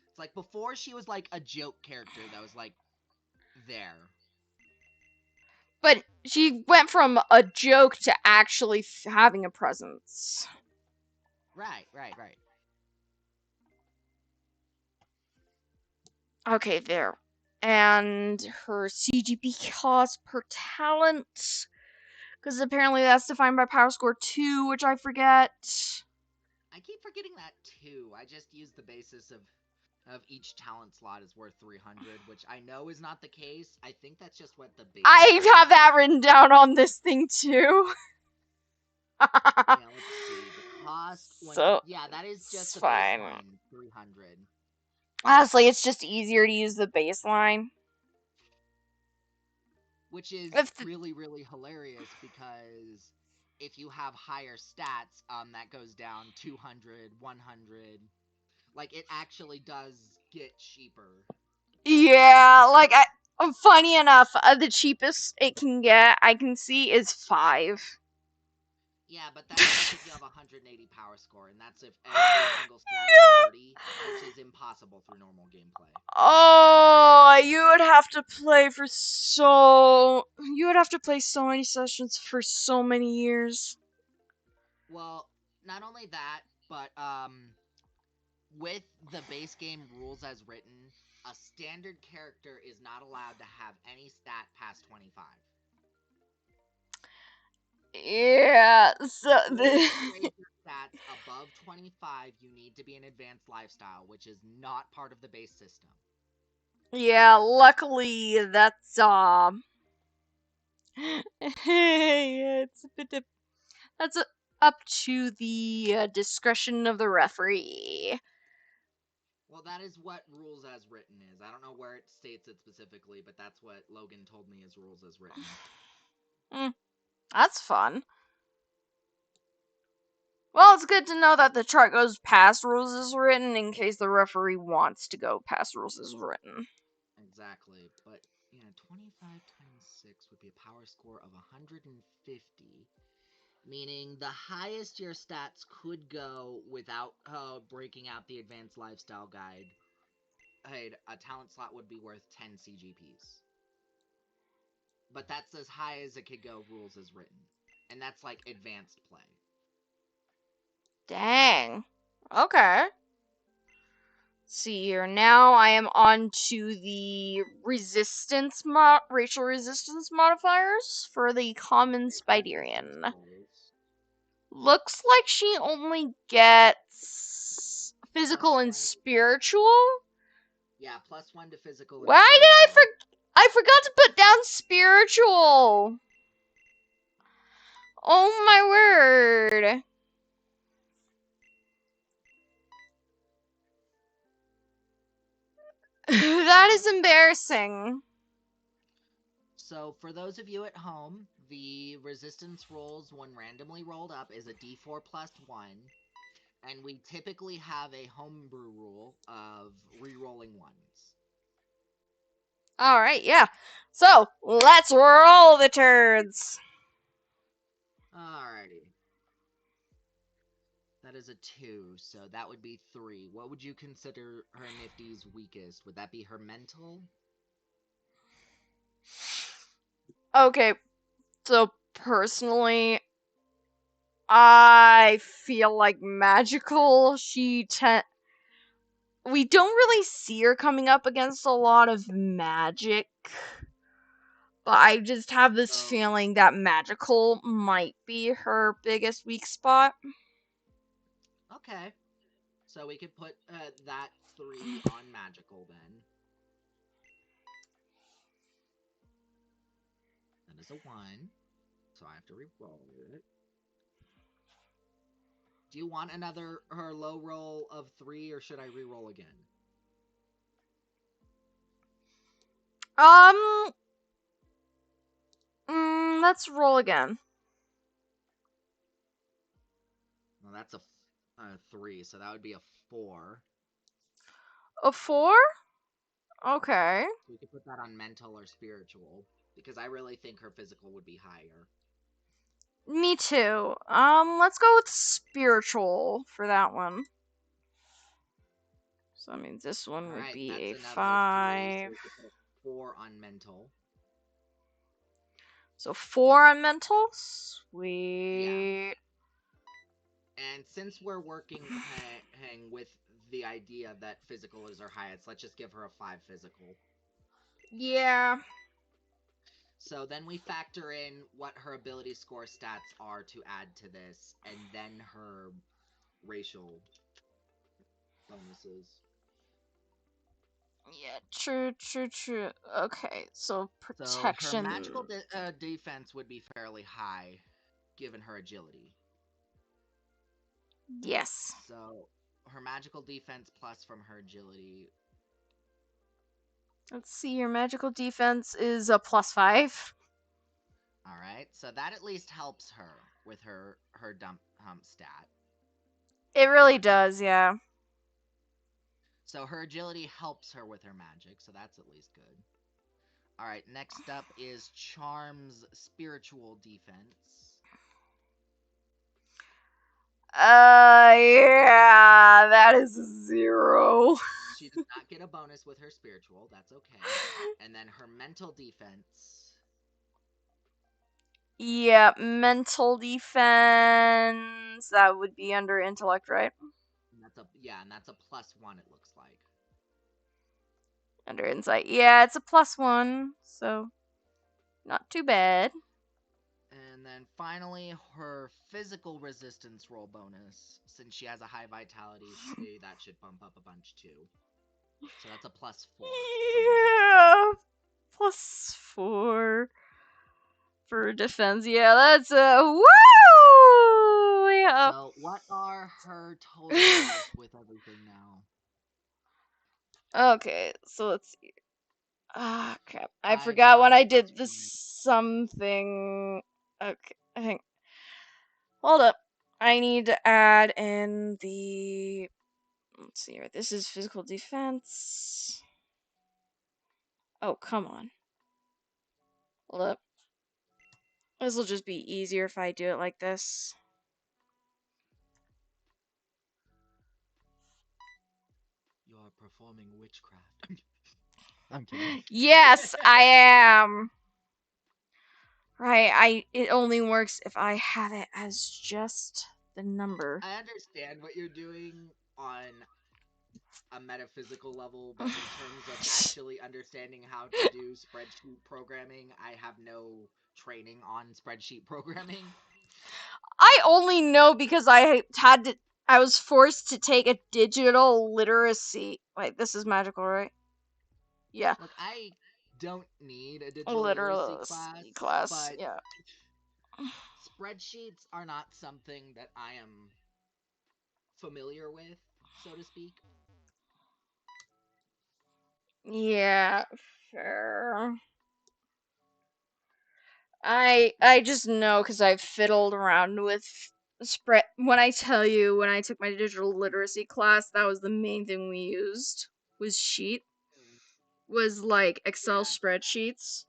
it's like before she was like a joke character that was like there. but she went from a joke to actually having a presence. Right, right, right. Okay, there. And her CGP cost per talent, because apparently that's defined by power score 2, which I forget. I keep forgetting that too. I just use the basis of each talent slot is worth 300, which I know is not the case. I think that's just what the base I game have that is. written down on this thing too. Yeah, let's see. The cost when So yeah, that is just it's the fine. baseline 300, Honestly, it's just easier to use the baseline. which is If the, really really hilarious because if you have higher stats, that goes down 200, 100. Like it actually does get cheaper. yeah, like funny enough, the cheapest it can get I can see is 5. Yeah, but that's just if you have 180 power score, and that's if every single stat is 40, which is impossible through normal gameplay. Oh, you would have to play so many sessions for so many years. Well, not only that, but with the base game rules as written, a standard character is not allowed to have any stat past 25. Yeah, so In order to raise your stats above 25, you need to be an advanced lifestyle, which is not part of the base system. yeah, luckily that's it's a bit that's up to the discretion of the referee. Well, that is what rules as written is. I don't know where it states it specifically, but that's what Logan told me is rules as written. Mm, that's fun. Well, it's good to know that the chart goes past rules as written in case the referee wants to go past rules as written. Exactly. But, yeah, 25 times 6 would be a power score of 150, meaning the highest your stats could go without breaking out the advanced lifestyle guide. A talent slot would be worth 10 CGPs. But that's as high as it could go rules as written. And that's like advanced play. Dang. Okay. See here. Now I am on to the racial resistance modifiers for the common Okay, let me assess Spiderian. those. Looks like she only gets Plus physical and one. spiritual. Yeah, plus one to physical and Why did spiritual. I forgot to put down spiritual. Oh my word. That is embarrassing. So, for those of you at home, the resistance rolls when randomly rolled up is a d4 plus 1, and we typically have a homebrew rule of re-rolling ones. Alright, yeah. So, let's roll the turds. Alrighty. That is a 2, so that would be 3. What would you consider her Nifty's weakest? Would that be her mental? Okay, so personally, I feel like magical. We don't really see her coming up against a lot of magic, but I just have this So, feeling that magical might be her biggest weak spot. okay. So we could put that 3 on magical then. That is a 1, so I have to re-roll it. Do you want her low roll of 3, or should I re-roll again? Um, let's roll again. Well, that's a 3, so that would be a 4. A 4? Okay. So we could put that on mental or spiritual, because I really think her physical would be higher. Me too. Let's go with spiritual for that one. So that means this one would Alright, be that's a another 3, so 5. we could put a 4 on mental. So 4 on mental? Yeah. Sweet. And since we're working with the idea that physical is her highest, let's just give her a 5 physical. Yeah. So then we factor in what her ability score stats are to add to this, and then her racial bonuses. Yeah, true, true, true. Okay, so So her magical protection. defense would be fairly high, given her agility. Yes. So her magical defense plus from her agility. Let's see, your magical defense is a +5. All right, so that at least helps her with her dump hump stat. It really does, yeah. So her agility helps her with her magic, so that's at least good. All right, next up is Charm's spiritual defense. Yeah, that is a 0. She does not get a bonus with her spiritual, that's okay. And then her mental defense. Yeah, mental defense. That would be under intellect, right? And that's a +1 it looks like. Under insight. Yeah, it's a +1, so not too bad. And then finally, her physical resistance roll bonus. Since she has a high vitality, that should bump up a bunch too. So that's a +4 from her defense. Yeah, +4 for defense. Yeah, that's a woo. Yeah. So what are her totals with everything now? Okay, so let's see. Ah, crap. I 5, forgot when 9, I plus did this 1. something. Okay, hang. Hold up. I need to add in the. Let's see here. This is physical defense. Oh, come on. Hold up. This will just be easier if I do it like this. You're performing witchcraft. I'm kidding. Yes, I am. Right, it only works if I have it as just the number. I understand what you're doing on a metaphysical level, but in terms of actually understanding how to do spreadsheet programming, I have no training on spreadsheet programming. I only know because I was forced to take a digital literacy. Wait, this is magical, right? Yeah, Look, I don't need a a digital literacy literacy class, class. but Yeah. spreadsheets are not something that I am familiar with, so to speak. Yeah, fair. I just know because I've fiddled around with spread. When I tell you, when I took my digital literacy class, that was the main thing we used was was like Excel Yeah, spreadsheets.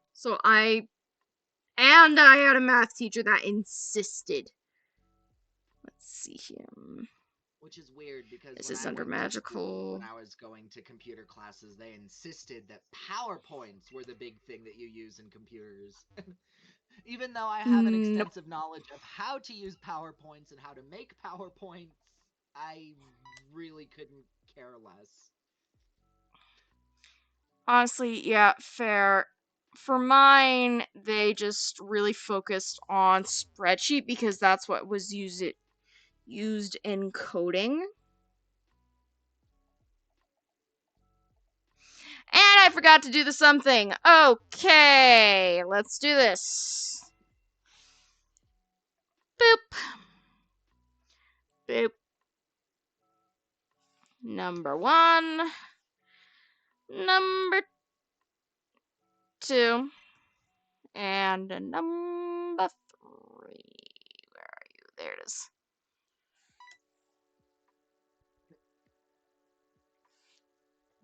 I had a math teacher that insisted. Let's see here. which is weird because This when is I under went to school, when magical. I was going to computer classes, they insisted that PowerPoints were the big thing that you use in computers. Even though I have an Nope. extensive knowledge of how to use PowerPoints and how to make PowerPoints, I really couldn't care less. Honestly, yeah, fair. For mine, they just really focused on spreadsheet because that's what was used in coding. And I forgot to do the something. Okay, let's do this. Boop. Boop. Number one. Number two. And number three. Where are you? There it is.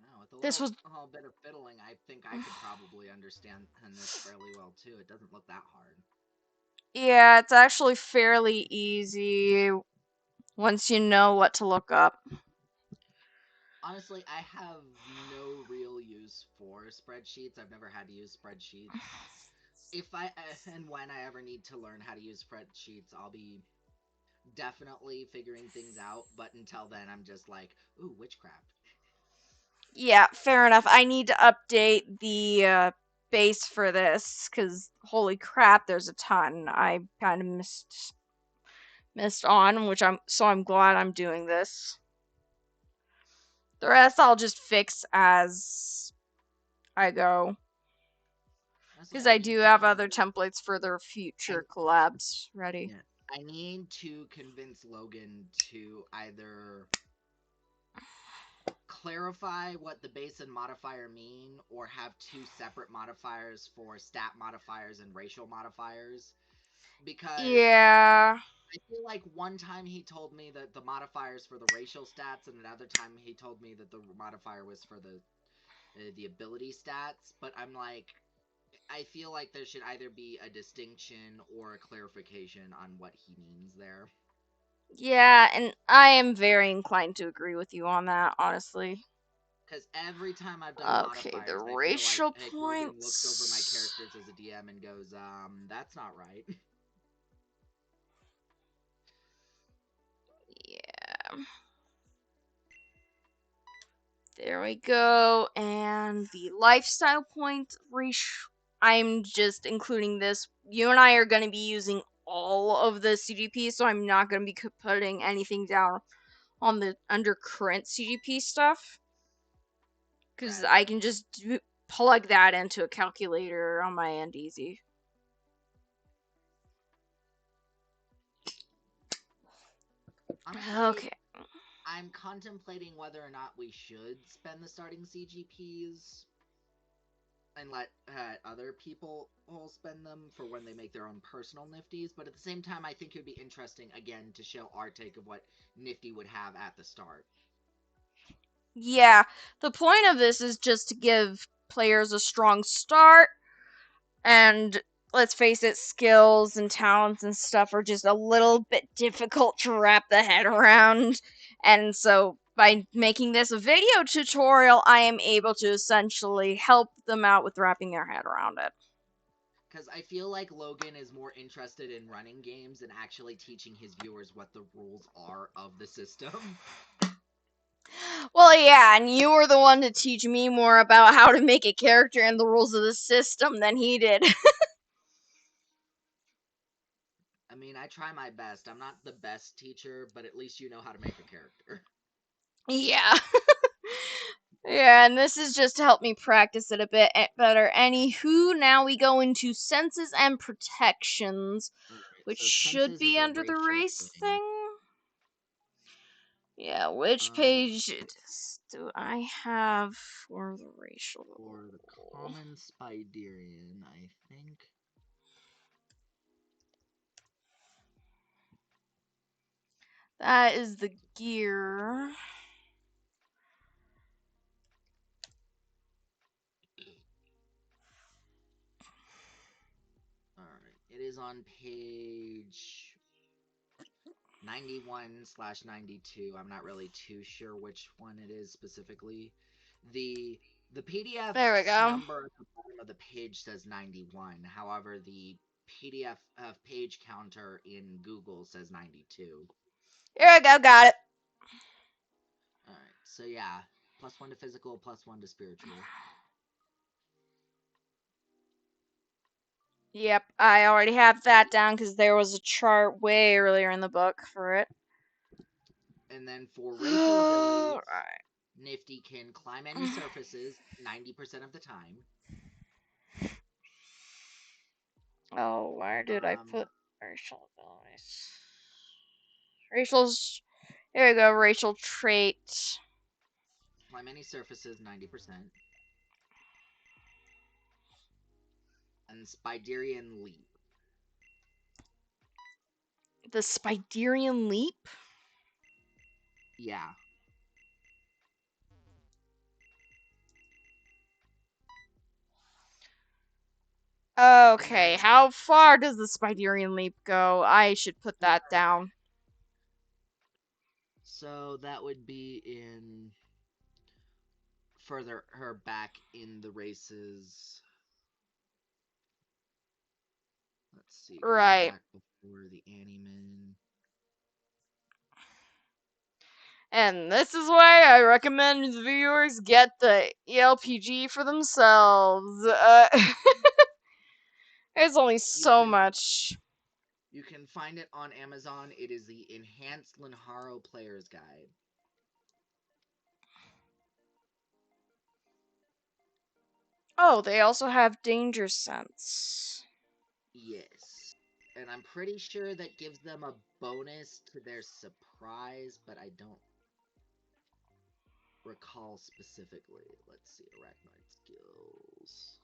Now, with a This little was, bit of fiddling, I think I could probably understand this fairly well too. It doesn't look that hard. yeah, it's actually fairly easy once you know what to look up. Honestly, I have no real use for spreadsheets. I've never had to use spreadsheets. If I and when I ever need to learn how to use spreadsheets, I'll be definitely figuring things out. But until then, I'm just like, ooh, witchcraft. Yeah, fair enough. I need to update the base for this because holy crap, there's a ton. I kind of missed on, which I'm glad I'm doing this. The rest I'll just fix as I go Honestly, because I I do need to have other convince. templates for their I future collabs ready. Yeah, I need to convince Logan to either clarify what the base and modifier mean or have two separate modifiers for stat modifiers and racial modifiers because Yeah, I feel like one time he told me that the modifiers for the racial stats and another time he told me that the modifier was for the ability stats, but I'm like I feel like there should either be a distinction or a clarification on what he means there. yeah, and I am very inclined to agree with you on that, honestly. Because every time I've done Okay, the modifiers, I feel racial like Logan looks over my points. characters as a DM and goes, that's not right. Yeah. There we go. And the lifestyle point I'm just including this. You and I are going to be using all of the CGP, so I'm not going to be putting anything down on the under current CGP stuff because Right. I can just plug that into a calculator on my end easy. Honestly, Okay. I'm contemplating whether or not we should spend the starting CGPs and let other people all spend them for when they make their own personal Nifties. But at the same time, I think it would be interesting, again, to show our take of what Nifty would have at the start. Yeah, the point of this is just to give players a strong start. And let's face it, skills and talents and stuff are just a little bit difficult to wrap the head around. And so by making this a video tutorial, I am able to essentially help them out with wrapping their head around it. Because I feel like Logan is more interested in running games and actually teaching his viewers what the rules are of the system. Well, yeah, and you were the one to teach me more about how to make a character and the rules of the system than he did. I mean, I try my best. I'm not the best teacher, but at least you know how to make a character. Yeah. Yeah, and this is just to help me practice it a bit better. Anywho, now we go into senses and protections, Alright, which so should senses is be a under the racial race thing. thing. Yeah, which Let's page see. it is? do I have for the racial? For the common Spiderian, I think. That is the gear. Alright, it is on page 91/92. I'm not really too sure which one it is specifically. The the PDF There we go. number at the bottom of the page says 91. However, the PDF page counter in Google says 92. Here we go, got it. Alright, so yeah, +1 to physical, +1 to spiritual. Yep, I already have that down because there was a chart way earlier in the book for it. And then for racial abilities, Alright. Nifty can climb any surfaces 90% of the time. Oh, where did I Um, put racial abilities? Racial's. Here we go, racial trait. climb any surfaces 90%. And Spiderian leap. The Spiderian leap? Yeah. Okay, And how far does the Spiderian leap go? I should put that down. so that would be in further her back in the races. Let's see, it goes Right. back before the Animan. And this is why I recommend viewers get the ELPG for themselves. There's only You so can much. you can find it on Amazon. It is the Enhanced Linharo Player's Guide. Oh, they also have danger sense. Yes. And I'm pretty sure that gives them a bonus to their surprise, but I don't recall specifically. Let's see, arachnoid skills.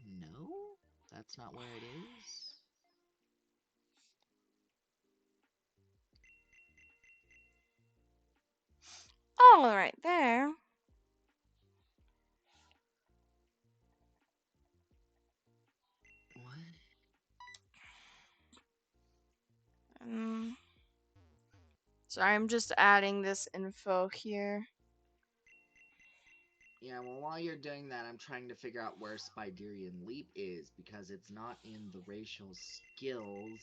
No, that's not where it is. Oh, right there. What? Um, sorry, I'm just adding this info here. Yeah, well, while you're doing that, I'm trying to figure out where Spiderian Leap is because it's not in the racial skills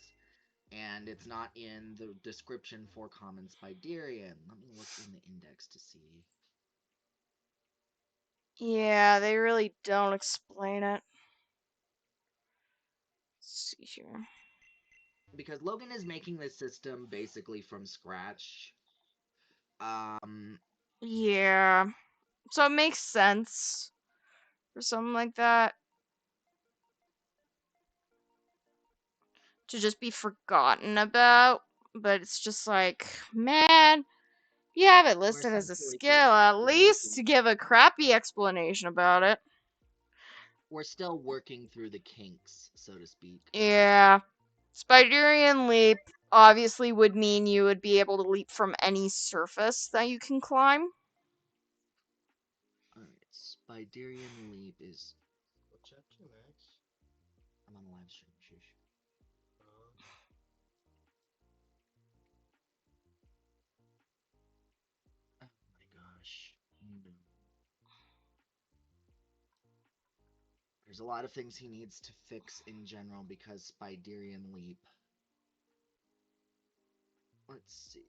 and it's not in the description for common Spiderian. Let me look in the index to see. Yeah, they really don't explain it. Let's see here. Because Logan is making this system basically from scratch. Um, Yeah, so it makes sense for something like that to just be forgotten about. But it's just like, man, you have it we're listed as a essentially skill. At still working. least to give a crappy explanation about it. We're still working through the kinks, so to speak. Yeah. Spiderian leap obviously would mean you would be able to leap from any surface that you can climb. Alright, Spiderian Leap is. What's up to, Max? I'm on the live stream, shush. Oh my gosh. No. There's a lot of things he needs to fix in general because Spiderian Leap. Let's see.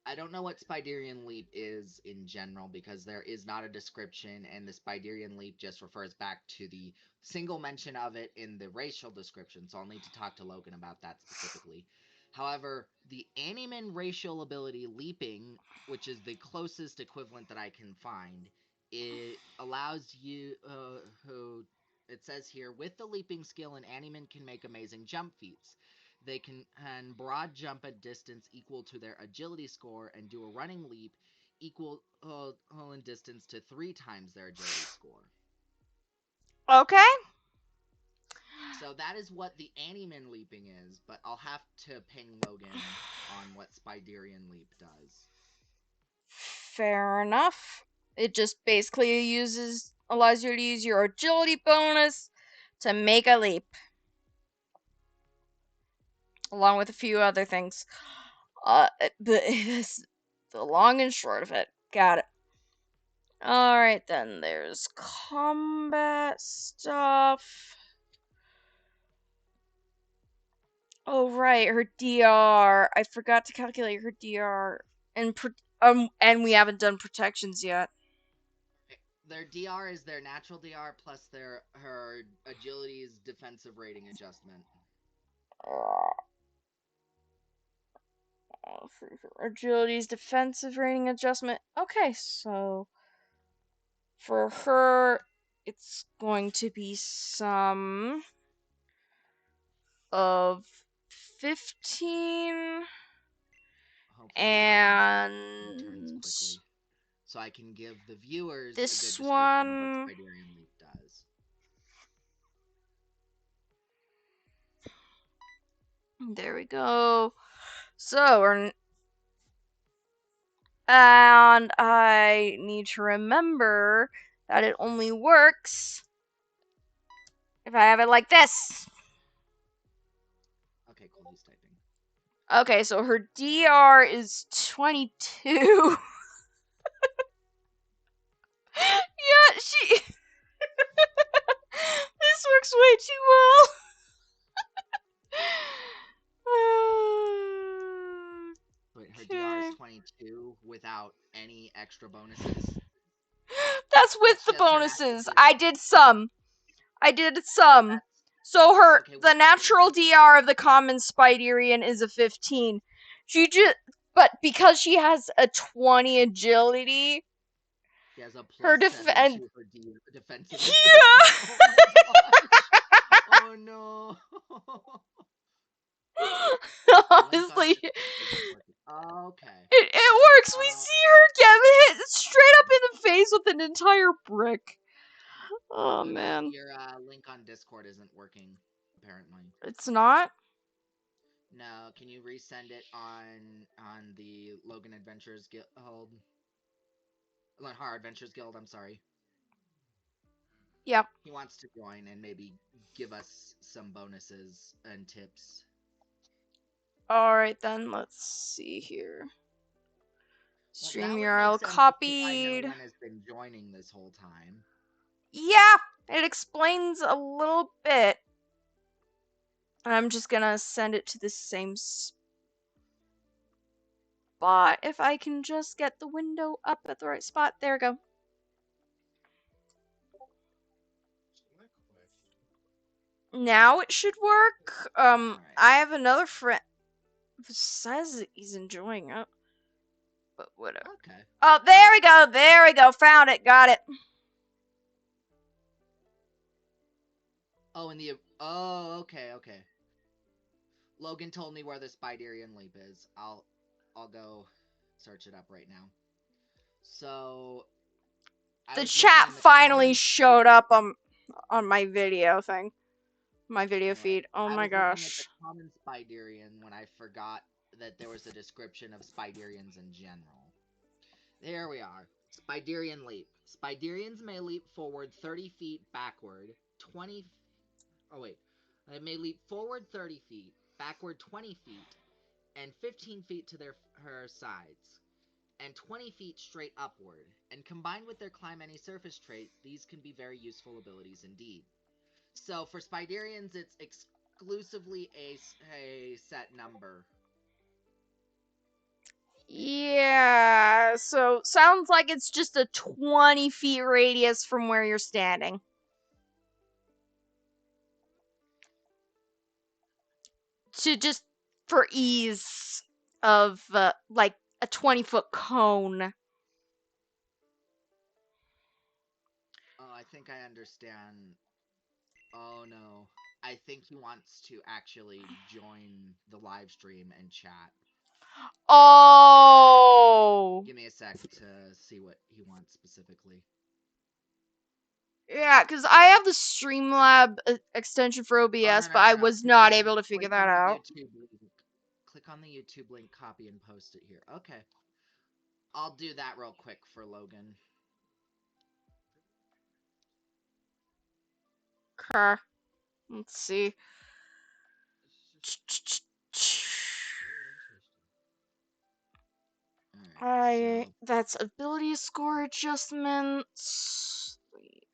I don't know what Spiderian Leap is in general because there is not a description, and the Spiderian Leap just refers back to the single mention of it in the racial description, so I'll need to talk to Logan about that specifically. However, the Animan racial ability Leaping, which is the closest equivalent that I can find, it allows you, who, it says here, with the Leaping skill, an Animan can make amazing jump feats. They can broad jump a distance equal to their agility score and do a running leap equal in distance to 3 times their agility score. Okay. So that is what the Animan leaping is, but I'll have to ping Logan on what Spiderian leap does. Fair enough. It just basically allows you to use your agility bonus to make a leap, along with a few other things. But it's the long and short of it. Got it. Alright then, there's combat stuff. Oh right, her DR. I forgot to calculate her DR. And we haven't done protections yet. Their DR is their natural DR plus her agility's defensive rating adjustment. Agility's defensive rating adjustment. Okay, so for her, it's going to be some of 15 Hopefully Logan returns and quickly, so I can give the viewers a good this description of what one. Spiderian Leap does. There we go. So, and I need to remember that it only works if I have it like this. Okay, cool, he's typing. Okay, so her DR is 22. Yeah, she. This works way too well. Wait, her DR is Okay. 22 without any extra bonuses? That's with That's the just her natural bonuses. I DR. did some. I did So some. that's So okay. the What natural DR of the common Spiderian is a 15. She just, but because she has a 20 agility, she has a her plus 7 defense. to her defensive Yeah. adjustment. Oh my gosh! Oh no! Link on Honestly, Discord isn't working. Okay. it works. We Uh, see her get hit straight up in the face with an entire brick. Oh man, your link on Discord isn't working, apparently. it's not. No, can you resend it on the Logan Adventures Guild? Horror Adventures Guild. I'm sorry. Yep. He wants to join and maybe give us some bonuses and tips. All right then. Let's see here. Well, Stream that would make URL sense as to why no copied. one has been joining this whole time. Yeah, it explains a little bit. I'm just gonna send it to the same spot. If I can just get the window up at the right spot. There we go. Now it should work. All right. I have another friend who says he's enjoying it. But whatever. Okay. Oh, there we go. There we go. Found it. Got it. Oh, and the oh, okay. Logan told me where the Spiderian leap is. I'll go search it up right now. So I The was looking chat in the finally common showed up on my video thing. My video All right. feed. Oh I my was looking at the gosh. common Spiderian when I forgot that there was a description of Spiderians in general. There we are. Spiderian leap. Spiderians may leap forward 30 feet backward, 20. Oh, wait. They may leap forward 30 feet, backward 20 feet, and 15 feet to her sides, and 20 feet straight upward. And combined with their climb any surface trait, these can be very useful abilities indeed. So for Spiderians, it's exclusively a set number. Yeah, so sounds like it's just a 20 feet radius from where you're standing. To just for ease of like a 20-foot cone. Oh, I think I understand. Oh no. I think he wants to actually join the live stream and chat. Oh! Give me a sec to see what he wants specifically. Yeah, because I have the Streamlab extension for Oh, OBS, no, no, but no, I no. was not able to figure Click that on the out. YouTube link. Click on the YouTube link, copy, and post it here. Okay. I'll do that real quick for Logan. Okay. Let's see. Alright, so... That's ability score adjustments.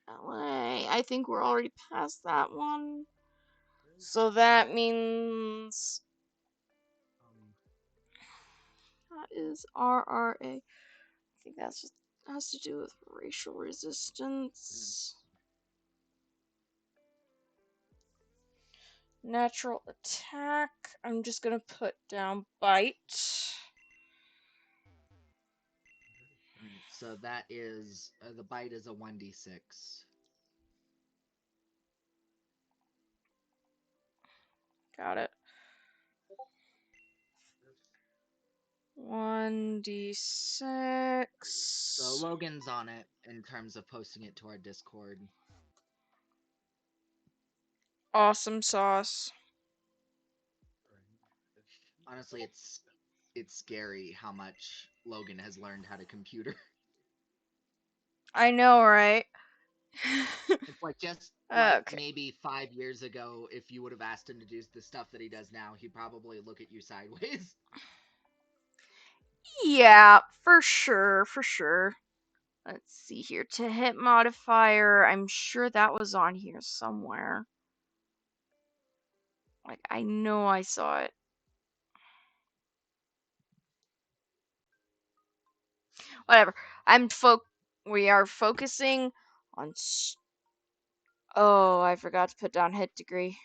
LA. I think we're already past that one. So that means that is RRA. I think that's just has to do with racial resistance. Natural attack. I'm just gonna put down bite. Alright, so that is... the bite is a 1d6. Got it. 1d6. So Logan's on it in terms of posting it to our Discord. Awesome sauce. Honestly, it's scary how much Logan has learned how to computer. I know, right? It's like just like Okay. maybe 5 years ago, if you would have asked him to do the stuff that he does now, he'd probably look at you sideways. Yeah, for sure, for sure. Let's see here. To hit modifier, I'm sure that was on here somewhere. Like, I know I saw it. Whatever. We are focusing on. Oh, I forgot to put down hit degree.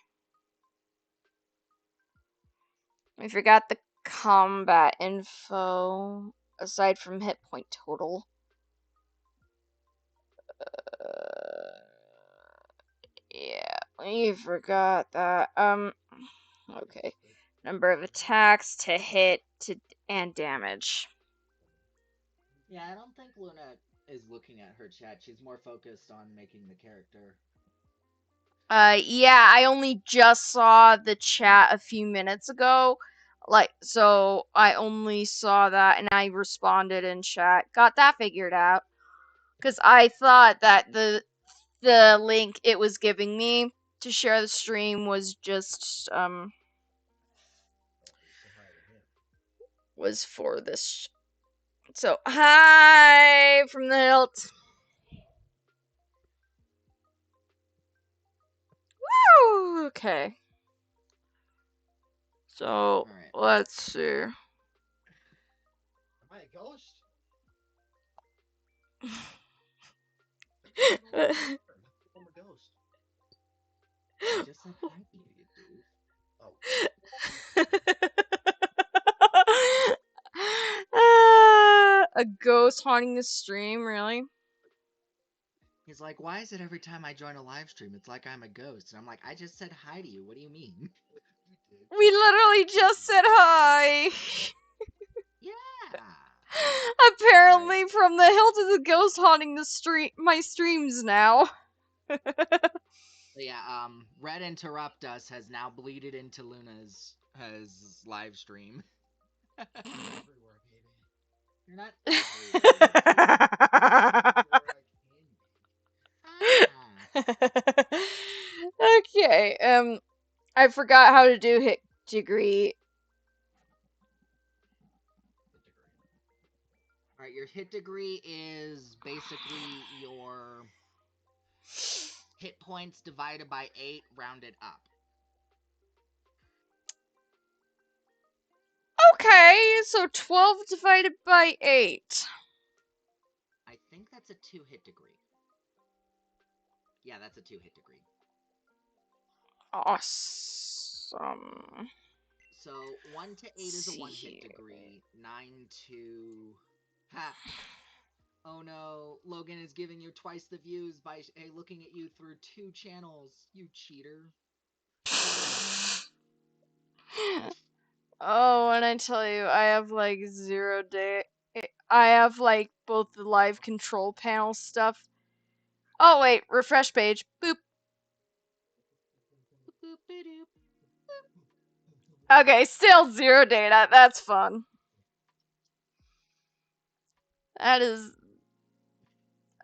I forgot the combat info aside from hit point total. Yeah, we forgot that. Okay. Number of attacks to hit and damage. Yeah, I don't think Luna is looking at her chat. She's more focused on making the character. Yeah, I only just saw the chat a few minutes ago. So I only saw that and I responded in chat. Got that figured out. Because I thought that the link it was giving me to share the stream was just, was for this. So, hi from the hilt. Woo! Okay. So, Alright. let's see. Am I a ghost? I'm a ghost. I just said hi to you, dude. Oh. A ghost haunting the stream, really? He's like, why is it every time I join a live stream, it's like I'm a ghost? And I'm like, I just said hi to you. What do you mean? You did. We literally just said hi. Yeah. Apparently, from the hilt is a ghost haunting the my streams now. Yeah, Red Interrupt Us has now bleeded into Luna's live stream. You're everywhere, baby. You're not everywhere. Where I can be. Okay, I forgot how to do hit degree. Alright, your hit degree is basically your hit points divided by 8 rounded up. Okay, so 12 divided by 8. I think that's a 2 hit degree. Yeah, that's a 2 hit degree. Awesome. So 1 to 8 is a 1 hit degree. 9 to... Ha! Oh no, Logan is giving you twice the views by looking at you through 2 channels, you cheater. Oh, and I tell you, I have like 0 day. I have like both the live control panel stuff. Oh wait, refresh page. Boop. Okay, still 0 data. That's fun. That is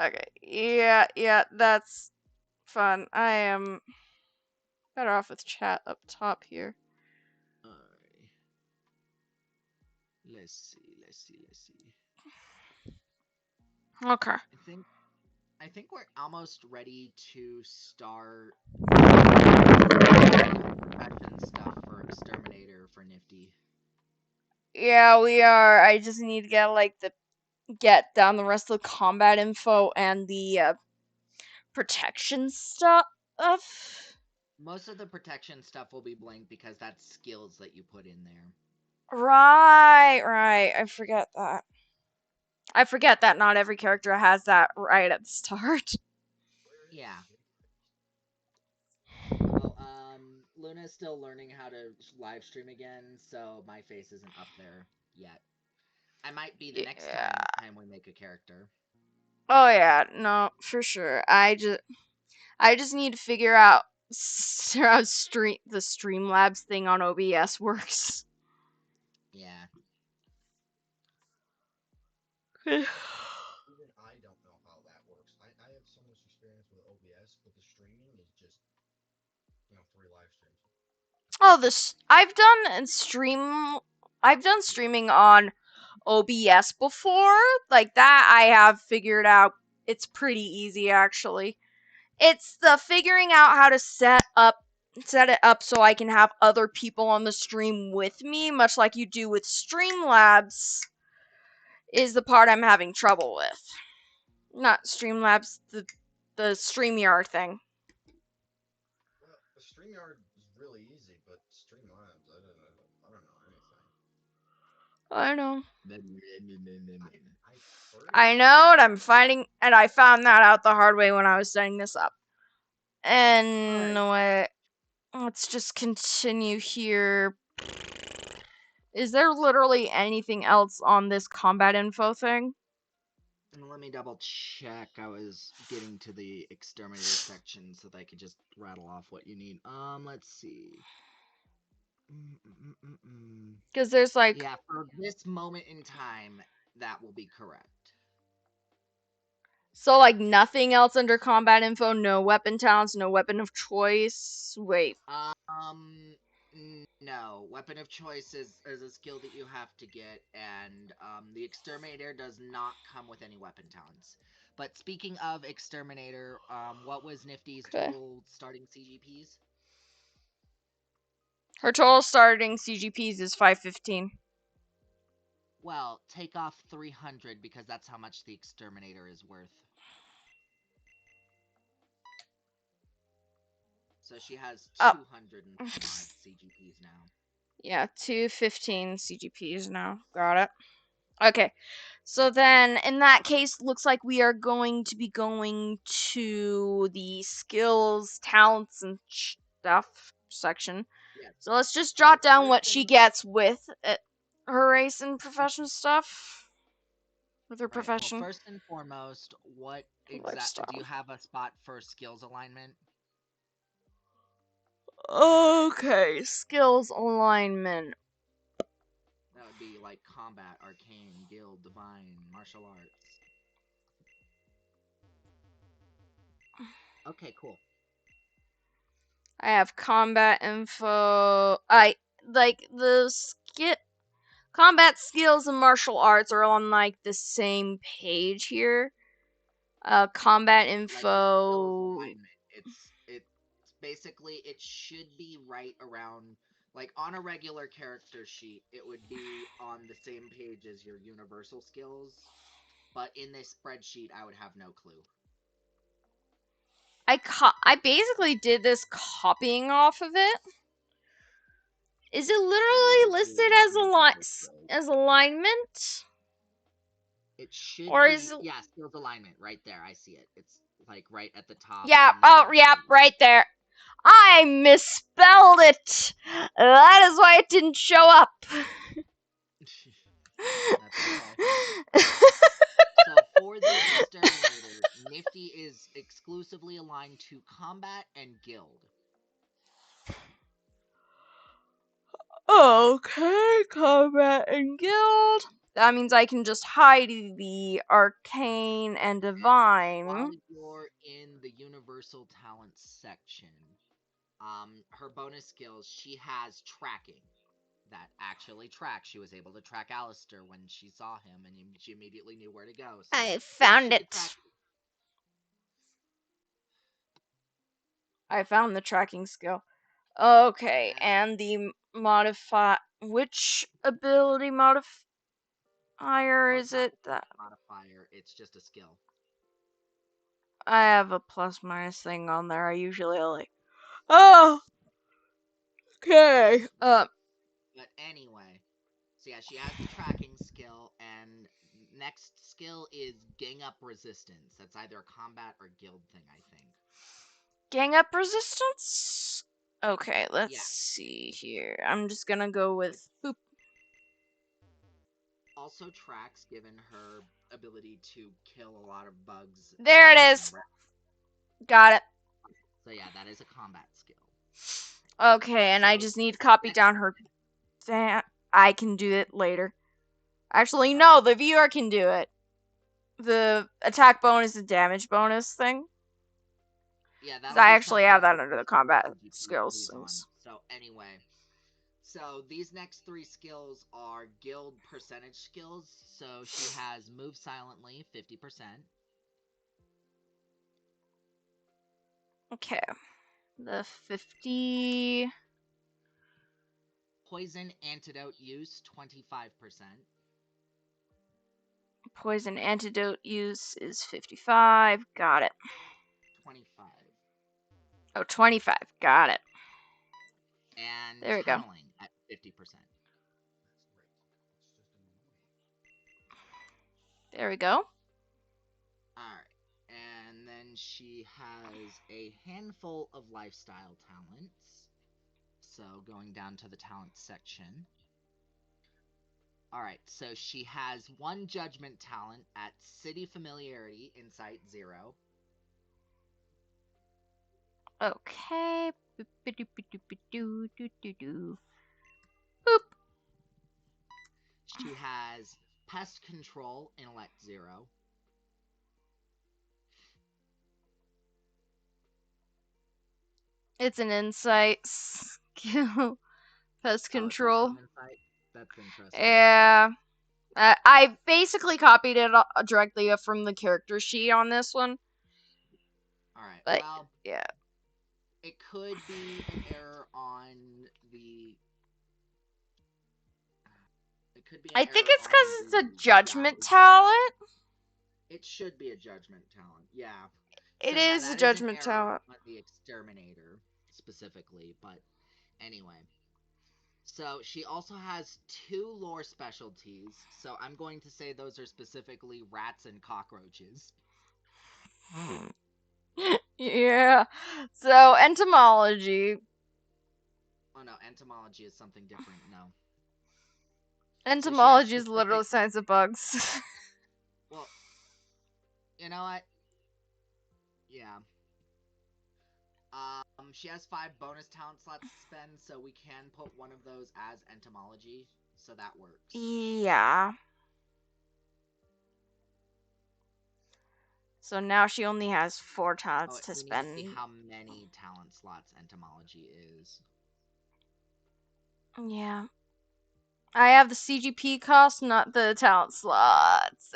okay. Yeah, that's fun. I am better off with chat up top here. Alright. Let's see. Okay. I think we're almost ready to start profession stuff for Exterminator for Nifty. Yeah, we are. I just need to get down the rest of the combat info and the protection stuff. Most of the protection stuff will be blank because that's skills that you put in there. Right. I forget that. I forget that not every character has that right at the start. Yeah. Well, Luna's still learning how to live stream again, so my face isn't up there yet. I might be the next Yeah. time we make a character. Oh yeah, no, for sure. I just need to figure out how the Streamlabs thing on OBS works. Yeah. Even I don't know how that works. I have so much experience with OBS, but the streaming is just, 3 live streams. Oh, this I've done streaming on OBS before. Like that I have figured out. It's pretty easy actually. It's the figuring out how to set it up so I can have other people on the stream with me, much like you do with Streamlabs, is the part I'm having trouble with. Not Streamlabs, the StreamYard thing. Well, the StreamYard is really easy, but Streamlabs, I don't know anything. I know. I've heard of I know, and I'm finding, and I found that out the hard way when I was setting this up. And Alright. let's just continue here. Is there literally anything else on this combat info thing? Let me double check. I was getting to the Exterminator section so that I could just rattle off what you need. Let's see. Because there's like, Yeah, for this moment in time, that will be correct. so like nothing else under combat info, no weapon talents, no weapon of choice. Wait, No. Weapon of choice is a skill that you have to get, and the Exterminator does not come with any weapon talents. But speaking of Exterminator, what was Nifty's okay. total starting CGPs? Her total starting CGPs is 515. Well, take off 300 because that's how much the Exterminator is worth. So she has Oh. 200 and some odd CGPs now. Yeah, 215 CGPs now. Got it. Okay. So then, in that case, looks like we are going to be going to the skills, talents, and stuff section. Yes. So let's just So jot down first what she thing, gets with her race and profession stuff. With her right. Well, profession. first and foremost, what exact do Lifestyle. you have a spot for skills alignment? Okay, skills alignment. That would be like combat, arcane, guild, divine, martial arts. Okay, cool. I have combat info. I like the combat skills and martial arts are on like the same page here. Combat Like skills info. alignment. It's basically it should be right around like on a regular character sheet, it would be on the same page as your universal skills, but in this spreadsheet I would have no clue. I basically did this copying off of it. Is it Here, literally let's listed see as universal skills. as alignment, It should or is be, it? yeah, skills alignment right there. I see it. It's like right at the top Yeah. in the Oh, middle yeah. paragraph. Right there. I misspelled it! That is why it didn't show up. That's okay. So for the Exterminator, Nifty is exclusively aligned to combat and guild. Okay, combat and guild. That means I can just hide the arcane and While divine. you're in the universal talents section, her bonus skills, she has tracking. That actually tracks. She was able to track Alistair when she saw him, and she immediately knew where to go. So I yeah, found she could it. track. I found the tracking skill. Okay, And and the modify. Which ability modifier oh, is it's not it? That a modifier. It's just a skill. I have a plus minus thing on there. I usually only. Oh, okay. But anyway, so yeah, she has the tracking skill, and next skill is gang up resistance. That's either a combat or guild thing, I think. Gang up resistance. Okay, let's Yeah. see here. I'm just gonna go with Which boop. also tracks, given her ability to kill a lot of bugs There it and is. rats. Got it. So yeah, that is a combat skill. Okay, and I So just need to copy next, down her. That I can do it later. Actually, all right. no, the viewer can do it. The attack bonus and damage bonus thing. Yeah, Because that'll I be actually have something that for under the future combat CGP skills plays on. things. So anyway, so these next three skills are guild percentage skills. So she has move silently, 50%. Okay. The 50. Poison antidote use, 25%. Poison antidote use is 55. Got it. 25. Oh, 25. Got it. And There we go. tunneling at 50%. That's great. It's just a movie. There we go. Alright. And then she has a handful of lifestyle talents. So going down to the talents section. Alright, so she has one judgment talent at city familiarity, insight 0. Okay. Boop. She has pest control, intellect 0. It's an insight skill. Pest Oh, it's also control. an insight? That's interesting. Yeah. I basically copied it directly from the character sheet on this one. Alright, But, well, yeah. it could be an error on the. It could be an I think error it's on because it's a the judgment guide. talent. It should be a judgment talent, yeah. It So yeah, is a that is an judgment error talent. on the exterminator specifically, but anyway. So she also has 2 lore specialties, so I'm going to say those are specifically rats and cockroaches. Yeah. So, entomology. Oh no, entomology is something different, no. So she has Entomology is literal specific. science of bugs. Well, you know what? Yeah. She has 5 bonus talent slots to spend, so we can put one of those as entomology, so that works. Yeah. So now she only has 4 Oh, talents to we need to see spend. how many talent slots entomology is. Yeah. I have the CGP cost, not the talent slots.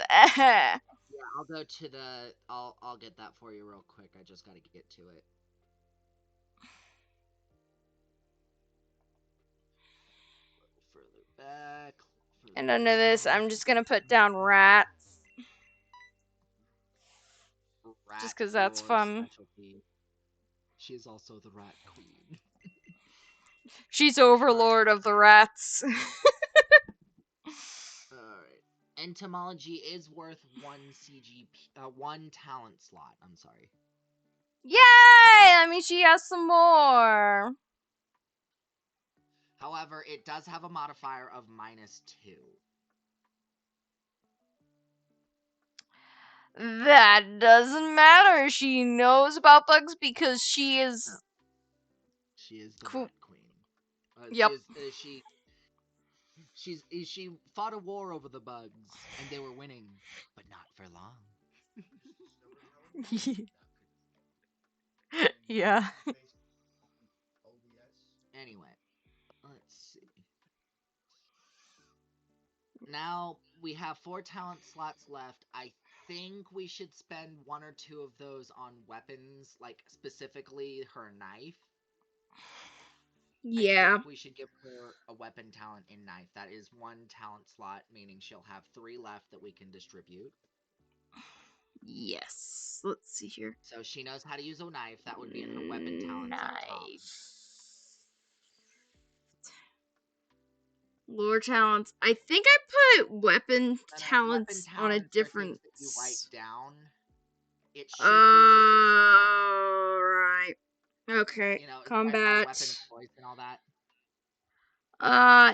Yeah, I'll go to the. I'll get that for you real quick. I just gotta get to it. Further back. And Further under this, down. I'm just gonna put down rats. Rat Just because that's lore fun. specialty. She is also the rat queen. She's Alright. overlord of the rats. Alright. Entomology is worth one CGP, one talent slot. I'm sorry. Yay! That means she has some more. However, it does have a modifier of -2. That doesn't matter. She knows about bugs because she is She is the cool. bug queen. Yep. She fought a war over the bugs, and they were winning, but not for long. Just never know in the future what that could be. Yeah. Based on OBS. Anyway, let's see. Now we have 4 talent slots left. I think we should spend 1 or 2 of those on weapons, like specifically her knife. I Yeah. think we should give her a weapon talent in knife. That is 1 talent slot, meaning she'll have 3 left that we can distribute. Yes. Let's see here. So she knows how to use a knife. That would be in her weapon talents up top. Knife. Lore talents. I think I put weapon No, weapon talents on a talents are different. things that you write down. It should be listed somewhere. Right. Okay. You know, as far as how Combat. weapon of choice and all that.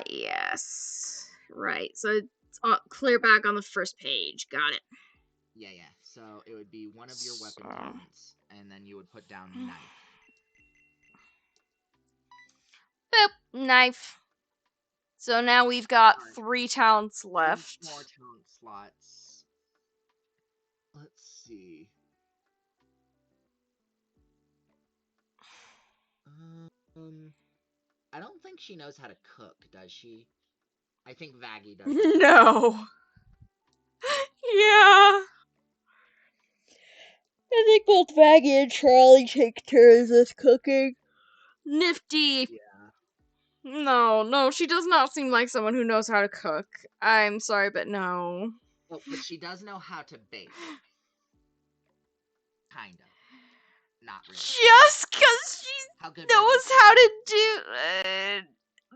Yes. Right. So it's clear back on the first page. Got it. Yeah, yeah. So it would be one of your weapon So. talents, and then you would put down knife. Boop. Knife. So now we've got Alright. 3 talents 3 left. more talent slots. Let's see. I don't think she knows how to cook, does she? I think Vaggie does the cooking. No. Yeah. I think both Maggie and Charlie take turns of cooking. Nifty. Yeah. No, she does not seem like someone who knows how to cook. I'm sorry, but no. Oh, but she does know how to bake. Kind of. Not really. Just because she How good were those knows how to cookies? do it.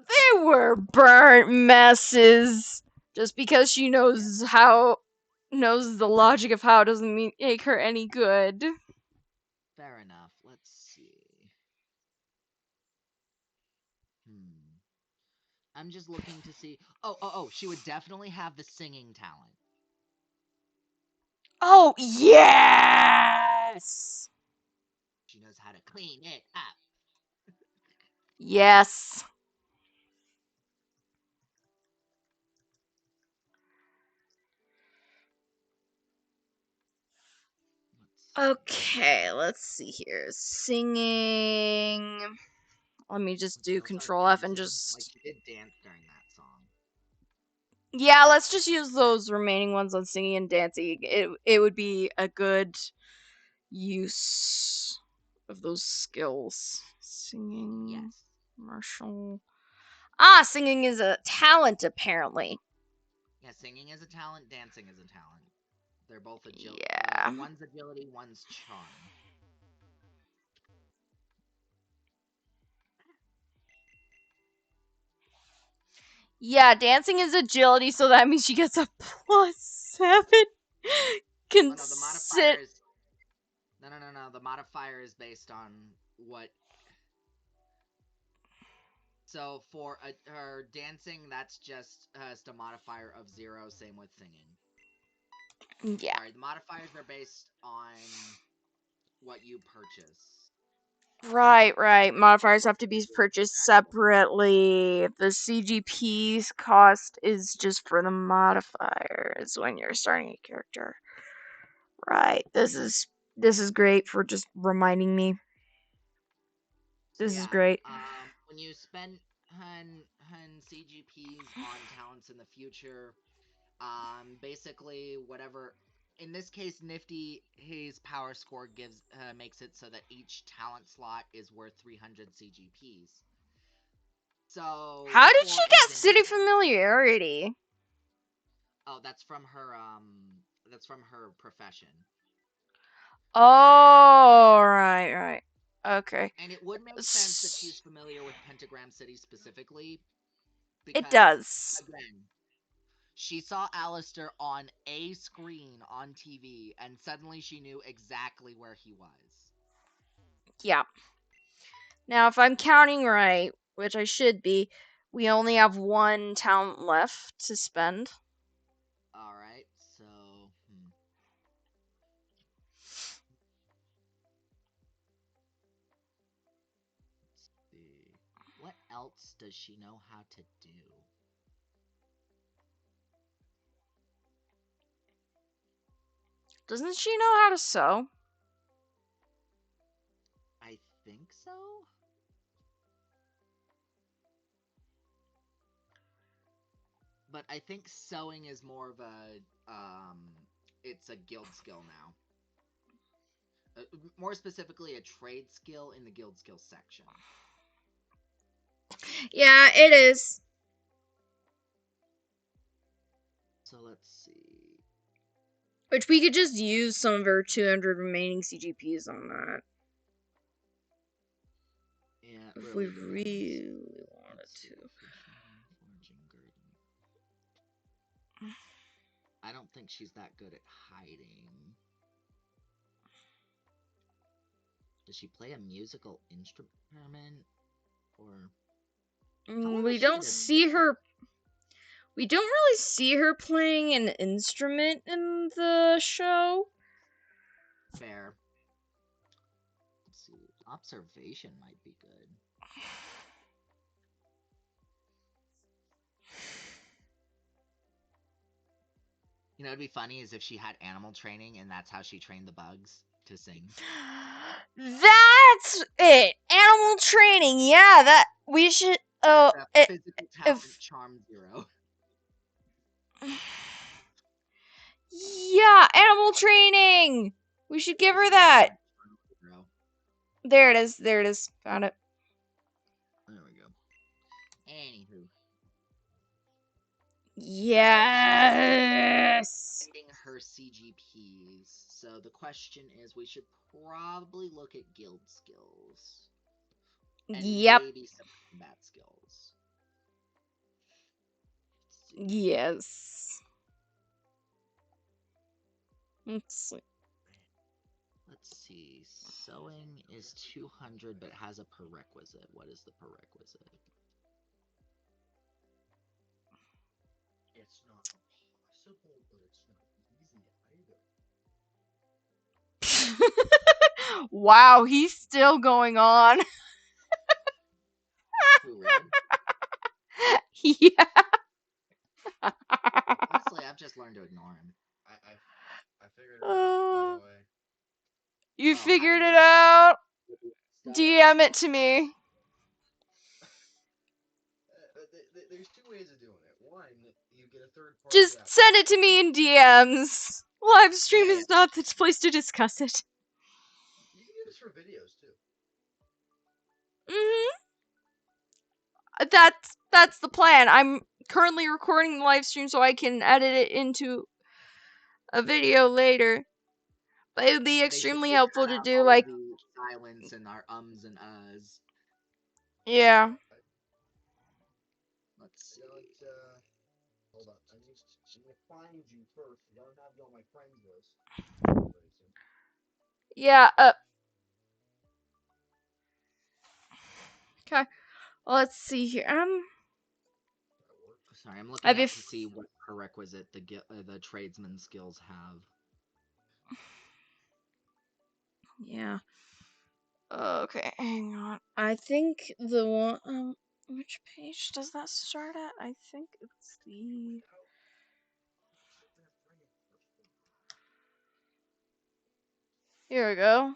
They were burnt messes. Just because she knows Yeah. knows the logic of how doesn't make her any good. Fair enough. Let's see. I'm just looking to see. Oh, she would definitely have the singing talent. Oh, yes! She knows how to clean it up. Yes. Okay, let's see here. Singing. Let me just do She knows how to Control F and dancing. Like, just. she did dance during that song. Yeah, let's just use those remaining ones on singing and dancing. It would be a good use of those skills. Singing, Yes. martial. Singing is a talent apparently. Yeah, singing is a talent, dancing is a talent. They're both agility. Yeah. One's agility, one's charm. Yeah, dancing is agility, so that means she gets a +7. Oh no, the modifier Consider. is no. The modifier is based on what. So for her dancing, that's just a modifier of 0. Same with singing. Yeah. Sorry, the modifiers are based on what you purchase. Right. Modifiers have to be purchased separately. The CGP's cost is just for the modifiers when you're starting a character. Right. This is great for just reminding me. So This is yeah, great. when you spend hun CGPs on talents in the future, basically whatever. In this case, Nifty, his power score makes it so that each talent slot is worth 300 CGPs. So, How did she for get city example, familiarity? oh, that's from her profession. Oh, right. Okay. And it would make sense that she's familiar with Pentagram City specifically, It because, does. again, she saw Alistair on a screen on TV, and suddenly she knew exactly where he was. Yeah. Now, if I'm counting right, which I should be, we only have one talent left to spend. Alright, so. Let's see. What else does she know how to do? Doesn't she know how to sew? I think so? But I think sewing is more of a it's a guild skill now. More specifically, a trade skill in the guild skill section. Yeah, it is. So let's see. Which we could just use some of our 200 remaining CGPs on that. Yeah, it If we really depends. really wanted Let's see. to. Forging girdle. I don't think she's that good at hiding. Does she play a musical instrument? Or how long has We she don't been? see her. We don't really see her playing an instrument in the show. Fair. Let's see. Observation might be good. You know, it'd be funny is if she had animal training and that's how she trained the bugs to sing. That's it. Animal training. Yeah, that we should. Oh, Physical talent if charm 0. yeah, animal training. We should give her that. Charm 0. There it is. There it is. Found it. There we go. Anywho. Yes. Finding her CGPs. So the question is, we should probably look at guild skills. And Yep. maybe some combat skills. Yes. Let's see. Let's see. Sewing is 200, but has a prerequisite. What is the prerequisite? It's not impossible, but it's not easy either. Wow, he's still going on. Who, Red? Yeah. Honestly, I've just learned to ignore him. I figured it out, by the way. You Oh, how figured did it you figure it out? out? DM it to me. There's two ways of doing it. One, you get a third party Just reference. send it to me in DMs. Live stream Yeah, is not the place to discuss it. You can do this for videos too. Hmm. That's the plan. I'm currently recording the live stream so I can edit it into a video later. But it would be extremely basically helpful cut to out do all like the silence and our ums and uhs. yeah. Let's I see. don't, hold on. I'm gonna find you first. I don't have you on my friends list. Yeah, okay. Well, let's see here. Sorry, I'm I looking up to bef- see what prerequisite the tradesman skills have. yeah. Okay, hang on. I think the one which page does that start at? I think it's the here we go.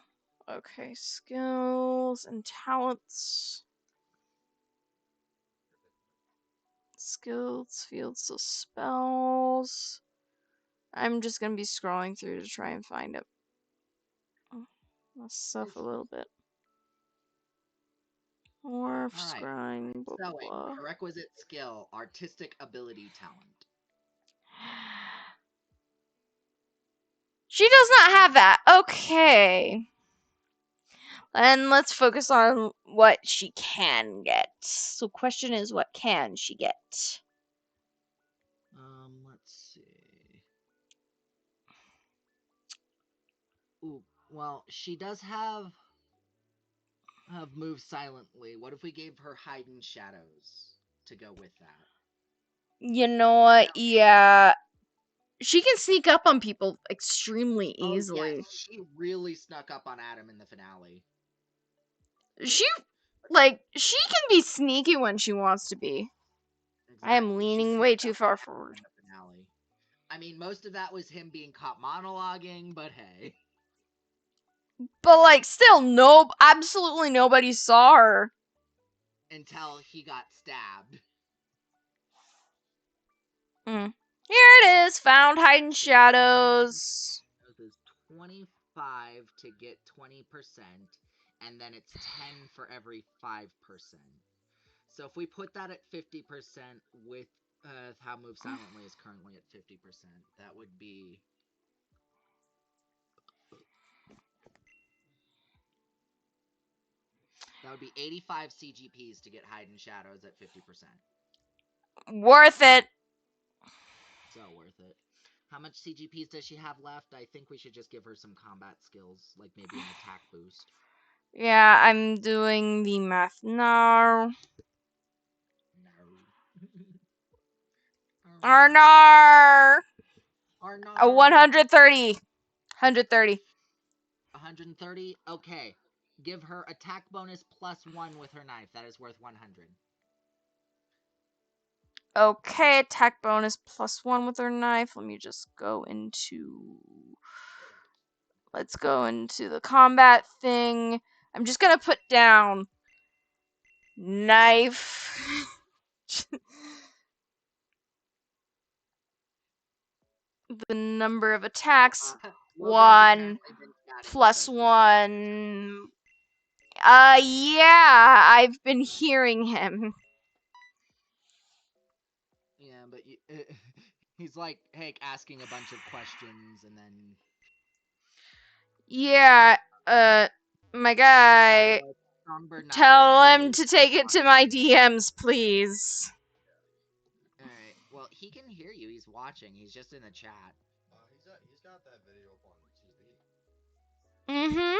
Okay, skills and talents. Skills, fields, of spells. I'm just gonna be scrolling through to try and find it. This stuff a little bit. Morph, All right. scrying, blah blah Sewing. blah. Prerequisite skill. Artistic ability talent. She does not have that. Okay. And let's focus on what she can get. So question is what can she get? Let's see. Ooh, well, she does have of Move Silently. What if we gave her Hide in Shadows to go with that? You know what? Yeah. She can sneak up on people extremely Oh yes, easily. she really snuck up on Adam in the finale. She, like, she can be sneaky when she wants to be. I am Exactly, she leaning snuck way up too on far Adam forward. in the finale. I mean, most of that was him being caught monologuing, but hey. But, like, still, no, absolutely nobody saw her. Until he got stabbed. Mm. Here it is, found hiding shadows. This is 25 to get 20%, and then it's 10 for every 5%. So if we put that at 50% with how Move Silently is currently at 50%, that would be that would be 85 CGPs to get Hide in Shadows at 50%. Worth it. So worth it. How much CGPs does she have left? I think we should just give her some combat skills, like maybe an attack boost. Yeah, I'm doing the math now. No. Arnar! A Arnar. 130. 130. 130? Okay. Give her attack bonus +1 with her knife. That is worth 100. Okay, attack bonus +1 with her knife. Let me just go into. Let's go into the combat thing. I'm just gonna put down knife. The number of attacks. Logan's 1 apparently been chatting with plus us this entire time. 1. Yeah, I've been hearing him. Yeah, but he's like, hey, asking a bunch of questions, and then Yeah, my guy, Songbird and I were tell him really to take it to my watching. DMs, please. Alright, well, he can hear you. He's watching. He's just in the chat. He's got that video up on TV. Mm-hmm.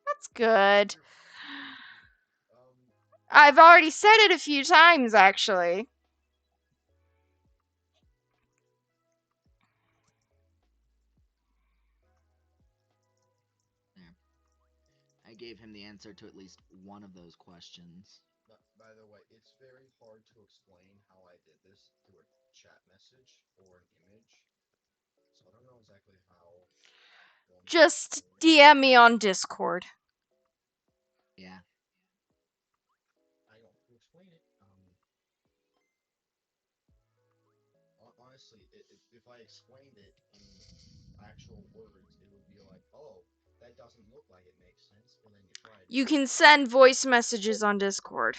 That's good. Um, I've already said it a few times, actually. Yeah. I gave him the answer to at least one of those questions. by the way, it's very hard to explain how I did this through a chat message or an image. So I don't know exactly how one would Just explain it. DM me on Discord. Yeah. I don't know how to explain it. Honestly, if I explained it in actual words, it would be like, oh, that doesn't look like it makes sense. But then you try to You do it, can and it's send voice messages on Discord.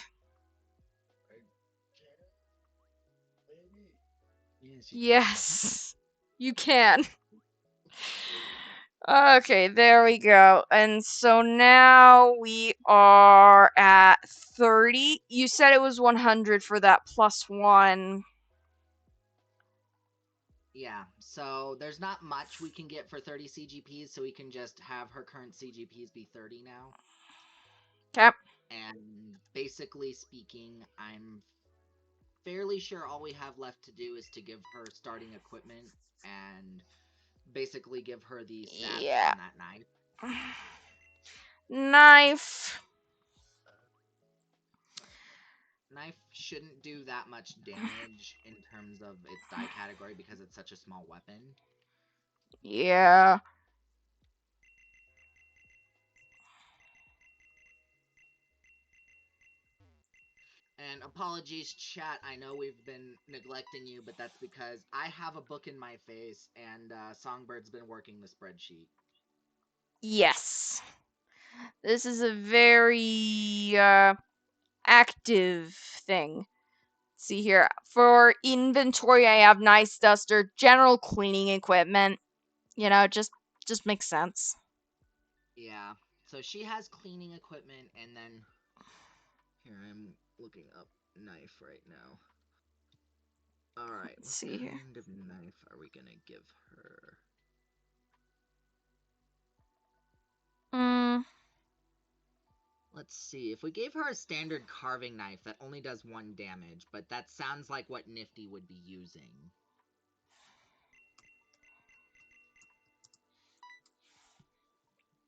I can't, maybe. Yes, you can. Yes, you can. Okay, there we go. And so now we are at 30. You said it was 100 for that +1. Yeah, so there's not much we can get for 30 CGPs, so we can just have her current CGPs be 30 now. Okay. And basically speaking, I'm fairly sure all we have left to do is to give her starting equipment and basically give her the stats Yeah. on that knife. Knife. Knife shouldn't do that much damage in terms of its die category because it's such a small weapon. Yeah. And apologies, chat. I know we've been neglecting you, but that's because I have a book in my face, and Songbird's been working the spreadsheet. Yes. This is a very active thing. See here. For inventory, I have nice duster, general cleaning equipment. You know, just makes sense. Yeah. So she has cleaning equipment, and then here I'm looking up knife right now. All right, Let's what see here. kind of knife are we gonna give her? Mm. Let's see. If we gave her a standard carving knife, that only does 1 damage, but that sounds like what Nifty would be using.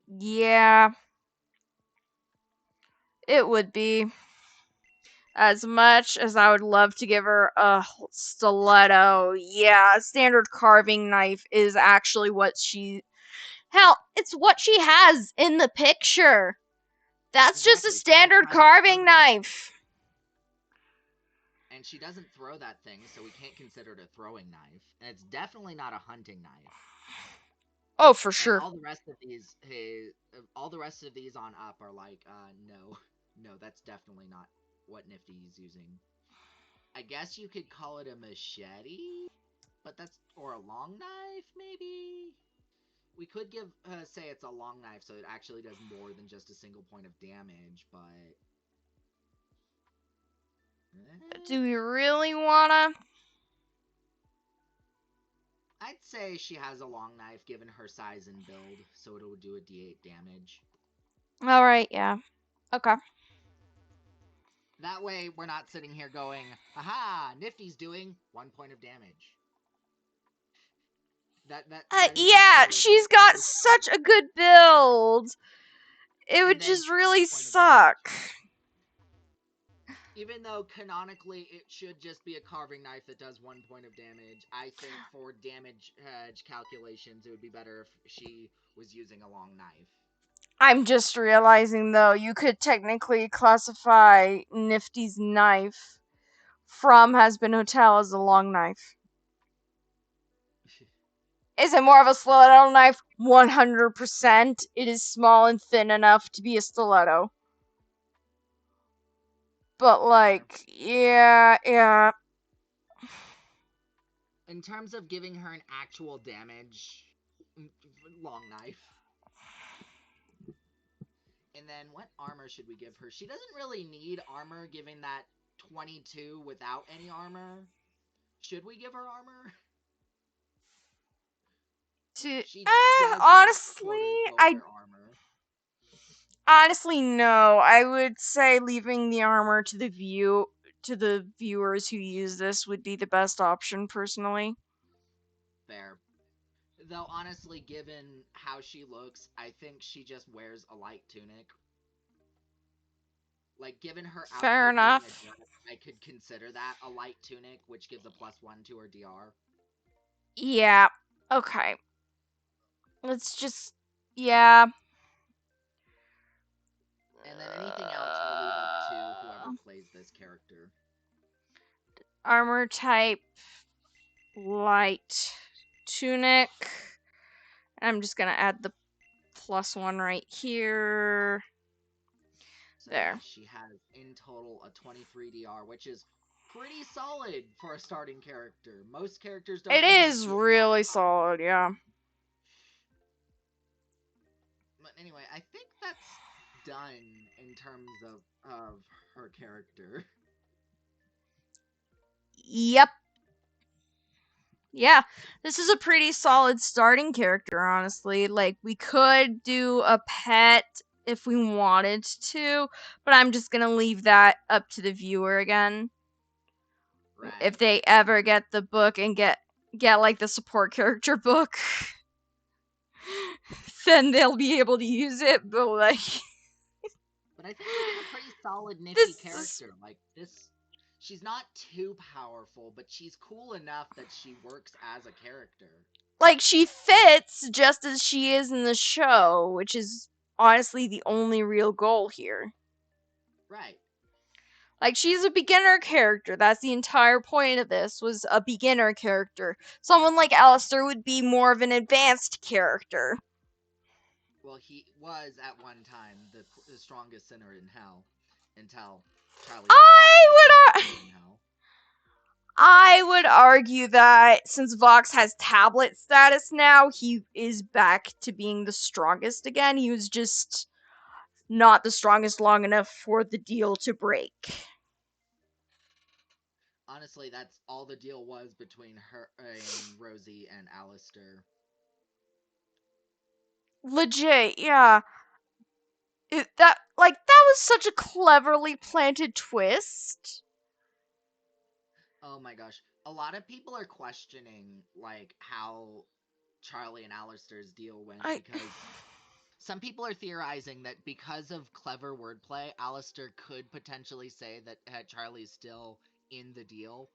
Yeah, it would be. As much as I would love to give her a stiletto, yeah, a standard carving knife is actually what she. Hell, it's what she has in the picture. That's just a Exactly. She just standard has a carving carving knife. knife. And she doesn't throw that thing, so we can't consider it a throwing knife. And it's definitely not a hunting knife. Oh, for And sure. all the rest of these on up are like, no, no, that's definitely not what Nifty's using. I guess you could call it a machete, but or a long knife, maybe. We could say it's a long knife, so it actually does more than just a single point of damage, but. Do we really wanna? I'd say she has a long knife given her size and build, so it would do a d8 damage. Alright, yeah. Okay. That way, we're not sitting here going, haha, Nifty's doing 1 point of damage. That is Yeah, sort of she's got such a good build. It and would then just really 2 point of damage. suck. Even though canonically it should just be a carving knife that does 1 point of damage, I think for damage calculations, it would be better if she was using a long knife. I'm just realizing though, you could technically classify Nifty's knife from Has Been Hotel as a long knife. Is it more of a stiletto knife? 100%. It is small and thin enough to be a stiletto. But like, yeah. In terms of giving her an actual damage, long knife. And then what armor should we give her? She doesn't really need armor given that 22 without any armor. Should we give her armor? She does need quote unquote wear armor. Honestly, no. I would say leaving the armor to the viewers who use this would be the best option personally. Fair. Though honestly, given how she looks, I think she just wears a light tunic. Like, given her Fair outfit being a enough. dress, I could consider that a light tunic, which gives a +1 to her DR. Yeah. Okay. Let's just yeah. And then anything else we'll leave up to whoever plays this character. Armor type light tunic. I'm just gonna add the +1 right here. So There. yeah, she has in total a 23 DR, which is pretty solid for a starting character. Most characters don't It even is get that really high. solid, yeah. But anyway, I think that's done in terms of her character. Yep. Yeah, this is a pretty solid starting character, honestly. Like, we could do a pet if we wanted to, but I'm just gonna leave that up to the viewer again. If Right. they ever get the book and get like the support character book, then they'll be able to use it, but like But I think this is a pretty solid Nifty this is character. Like, she's not too powerful, but she's cool enough that she works as a character. like she fits just as she is in the show, which is honestly the only real goal here. Right. Like she's a beginner character. That's the entire point of this was a beginner character. Someone like Alistair would be more of an advanced character. Well, he was at one time the strongest sinner in hell until Charlie Vox I was the would strongest ar- sinner in hell. I would argue that since Vox has tablet status now, he is back to being the strongest again. He was just not the strongest long enough for the deal to break. Honestly, that's all the deal was between her and Rosie and Alistair. Legit, yeah. that was such a cleverly planted twist. Oh my gosh. A lot of people are questioning like how Charlie and Alistair's deal went I because some people are theorizing that because of clever wordplay, Alistair could potentially say that Charlie's still in the deal,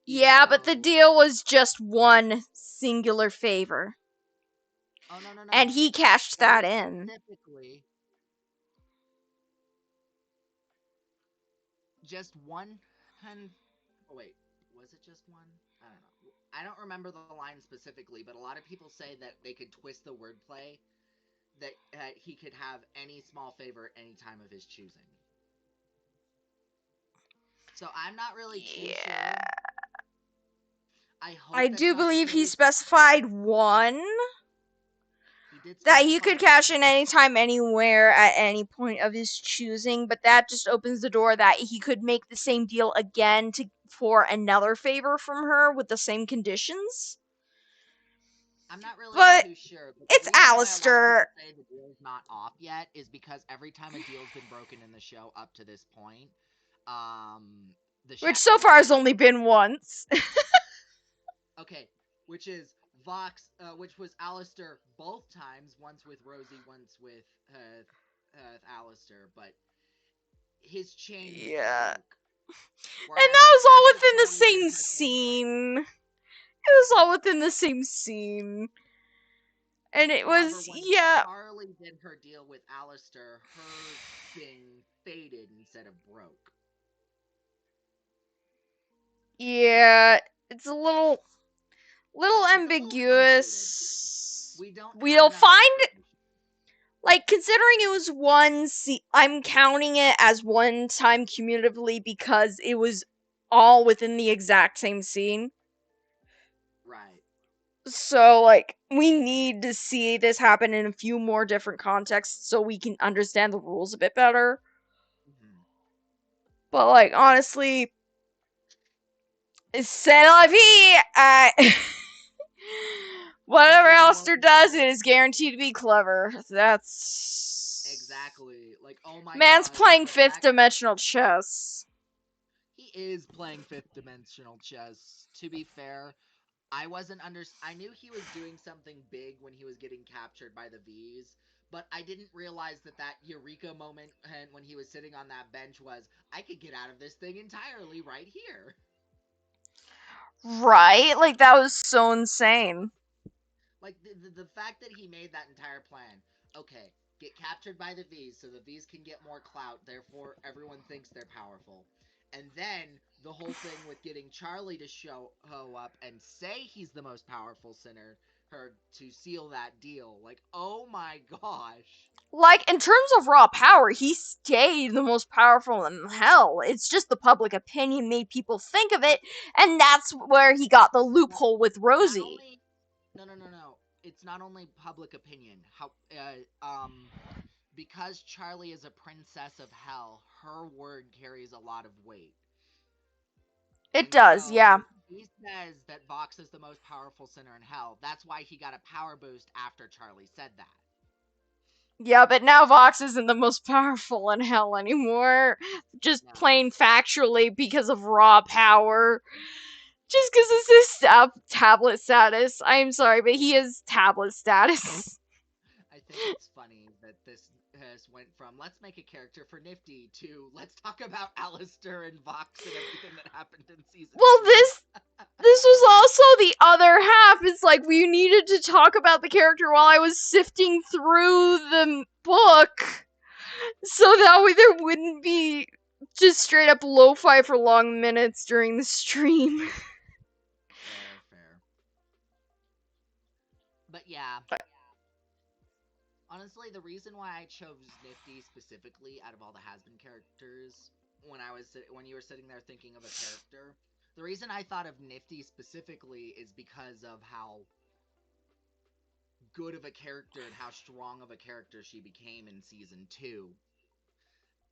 even Yeah, but the though. deal was just one singular favor. Oh no no And no! he cashed It that was in. specifically just one. And oh wait, was it just one? I don't know. I don't remember the line specifically, but a lot of people say that they could twist the wordplay that he could have any small favor any time of his choosing. So I'm not really too Yeah. sure. I I hope that's do not the believe he case. specified one He did that he could specify cash one. in anytime, anywhere, at any point of his choosing, but that just opens the door that he could make the same deal again for another favor from her with the same conditions. I'm not really But too sure, but the it's reason why a lot of people Alistair, say the deal's not off yet is because every time a deal's been broken in the show up to this point, um, the which Shatner so far has brothers. only been once. Okay, which is Vox, which was Alistair both times, once with Rosie, once with Alistair, but his chain just Yeah. broke. And that Whereas was all after within the Charlie did same her thing, scene. It was all within the same scene. And it however, was, when yeah, Charlie did her deal with Alistair, her thing faded instead of broke. yeah, it's a little It's a little truncated. ambiguous. We don't have We'll enough find, information. like, considering it was I'm counting it as one time cumulatively because it was all within the exact same scene. Right. So, like, we need to see this happen in a few more different contexts so we can understand the rules a bit better. Mm-hmm. But, like, honestly, c'est la vie! Whatever It's a Alistair welcome does, call. it is guaranteed to be clever. That's. Exactly. Like, oh my Man's gosh, playing the fifth fact dimensional chess. he is playing fifth dimensional chess. To be fair, I knew he was doing something big when he was getting captured by the V's, but I didn't realize that eureka moment and when he was sitting on that bench was I could get out of this thing entirely right here. Right? Like, that was so insane. Like the fact that he made that entire plan. Okay, get captured by the V's so the V's can get more clout, therefore everyone thinks they're powerful. And then the whole thing with getting Charlie to show up and say he's the most powerful sinner her to seal that deal. Like, oh my gosh. Like, in terms of raw power, he stayed the most powerful in hell. It's just the public opinion made people think of it, and that's where he got the Well, loophole with not Rosie. only no. It's not only public opinion. How because Charlie is a princess of hell, her word carries a lot of weight. It And does, yeah. so he says that Vox is the most powerful sinner in hell. That's why he got a power boost after Charlie said that. Yeah, but now Vox isn't the most powerful in hell anymore. Just No. plain factually because of raw power. Just because it's his tablet status. I'm sorry, but he is tablet status. I think it's funny that this has went from let's make a character for Nifty to let's talk about Alistair and Vox and everything that happened in season Well, 2. this was also the other half. It's like we needed to talk about the character while I was sifting through the book, so that way there wouldn't be just straight up lo-fi for long minutes during the stream. Fair, fair. But yeah, honestly, the reason why I chose Nifty specifically out of all the has-been characters when you were sitting there thinking of a character, the reason I thought of Nifty specifically is because of how good of a character and how strong of a character she became in season 2.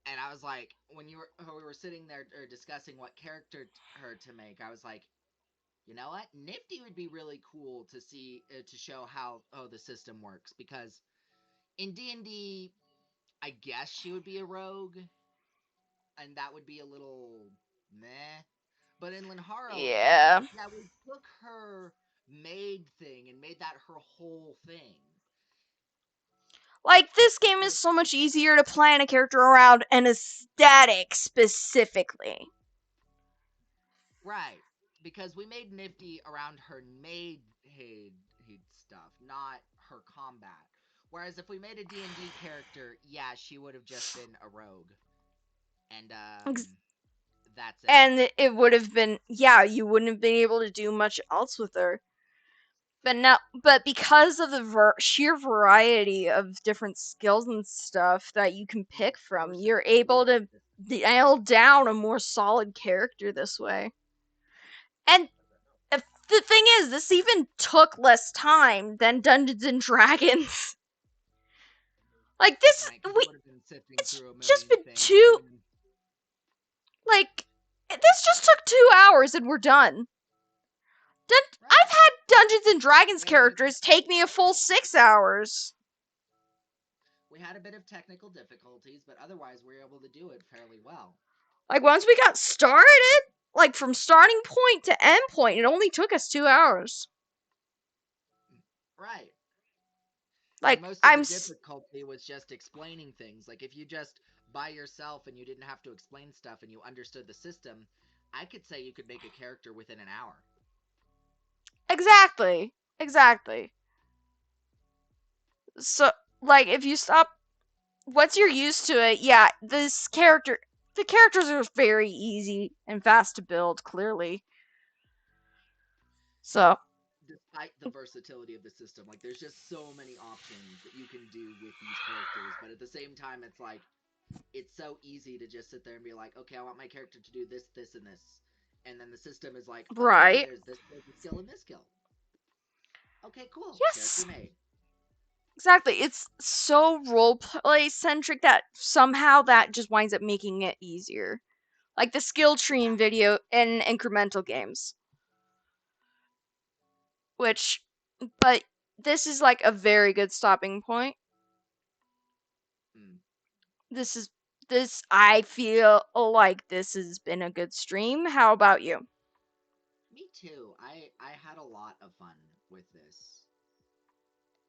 And I was like, when we were sitting there discussing what character her to make, I was like, you know what, Nifty would be really cool to see to show how the system works because In D&D, I guess she would be a rogue, and that would be a little meh. But in Linharo, Yeah. yeah, we took her maid thing and made that her whole thing. Like, this game is so much easier to plan a character around an aesthetic specifically. Right. Because we made Nifty around her maid stuff, not her combat. Whereas if we made a D&D character, yeah, she would have just been a rogue. And that's it. And it would have been, yeah, you wouldn't have been able to do much else with her. But because of the sheer variety of different skills and stuff that you can pick from, you're able to nail down a more solid character this way. And the thing is, this even took less time than Dungeons and Dragons. Like, this, Right, because we, would have been sifting it's through a just million been things. two, like, this just took 2 hours and we're done. Right. I've had Dungeons and Dragons characters take me a full 6 hours. We had a bit of technical difficulties, but otherwise we were able to do it fairly well. Like, once we got started, like, from starting point to end point, it only took us 2 hours. Right. Like, and most of the difficulty was just explaining things. Like, if you just by yourself and you didn't have to explain stuff and you understood the system, I could say you could make a character within an hour. Exactly. So, like, if you stop, once you're used to it, yeah, the characters are very easy and fast to build, clearly. So, Despite the versatility of the system, like, there's just so many options that you can do with these characters, but at the same time, it's like, it's so easy to just sit there and be like, okay, I want my character to do this, this, and this. And then the system is like, okay, right. there's this skill and this skill. Okay, cool. Yes. Character made. Exactly. It's so roleplay centric that somehow that just winds up making it easier. Like the skill tree in video and incremental games. But this is like a very good stopping point. Mm. I feel like this has been a good stream. How about you? Me too. I had a lot of fun with this.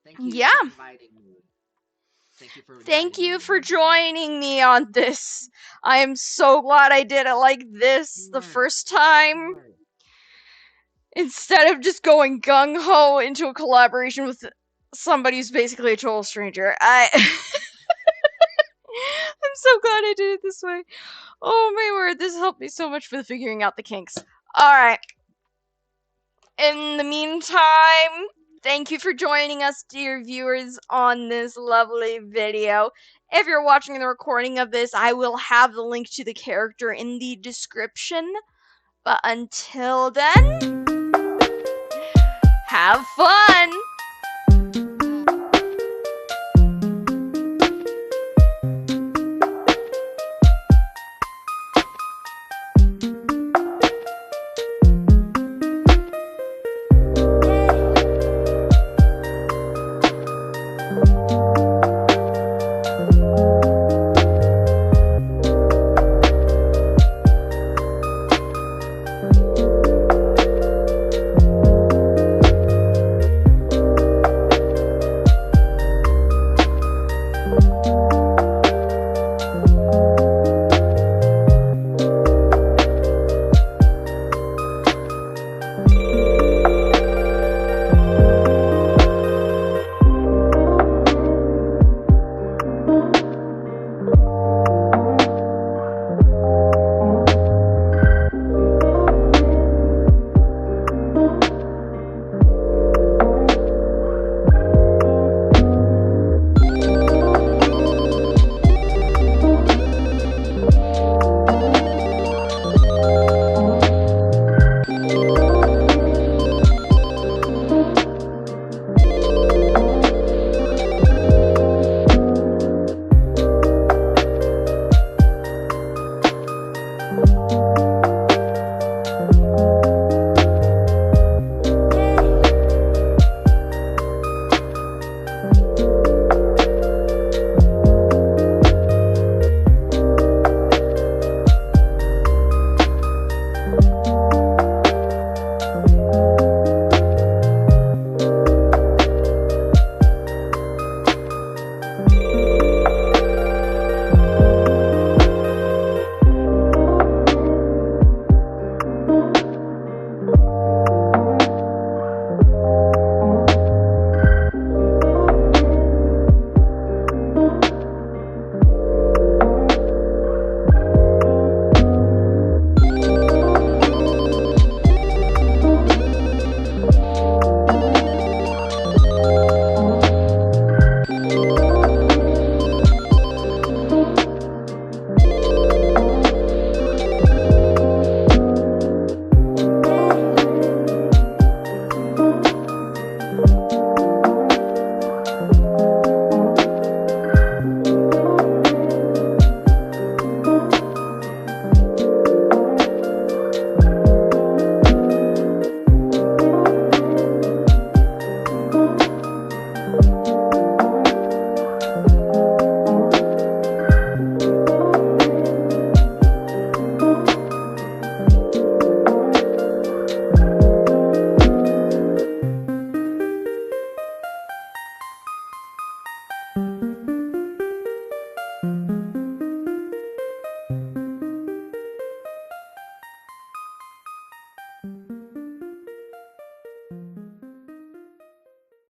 Thank you Yeah. for inviting me. Thank you for joining me on this. I am so glad I did it like this the first time. Instead of just going gung-ho into a collaboration with somebody who's basically a total stranger. I'm so glad I did it this way. Oh my word, this helped me so much for figuring out the kinks. Alright. In the meantime, thank you for joining us, dear viewers, on this lovely video. If you're watching the recording of this, I will have the link to the character in the description. But until then, have fun!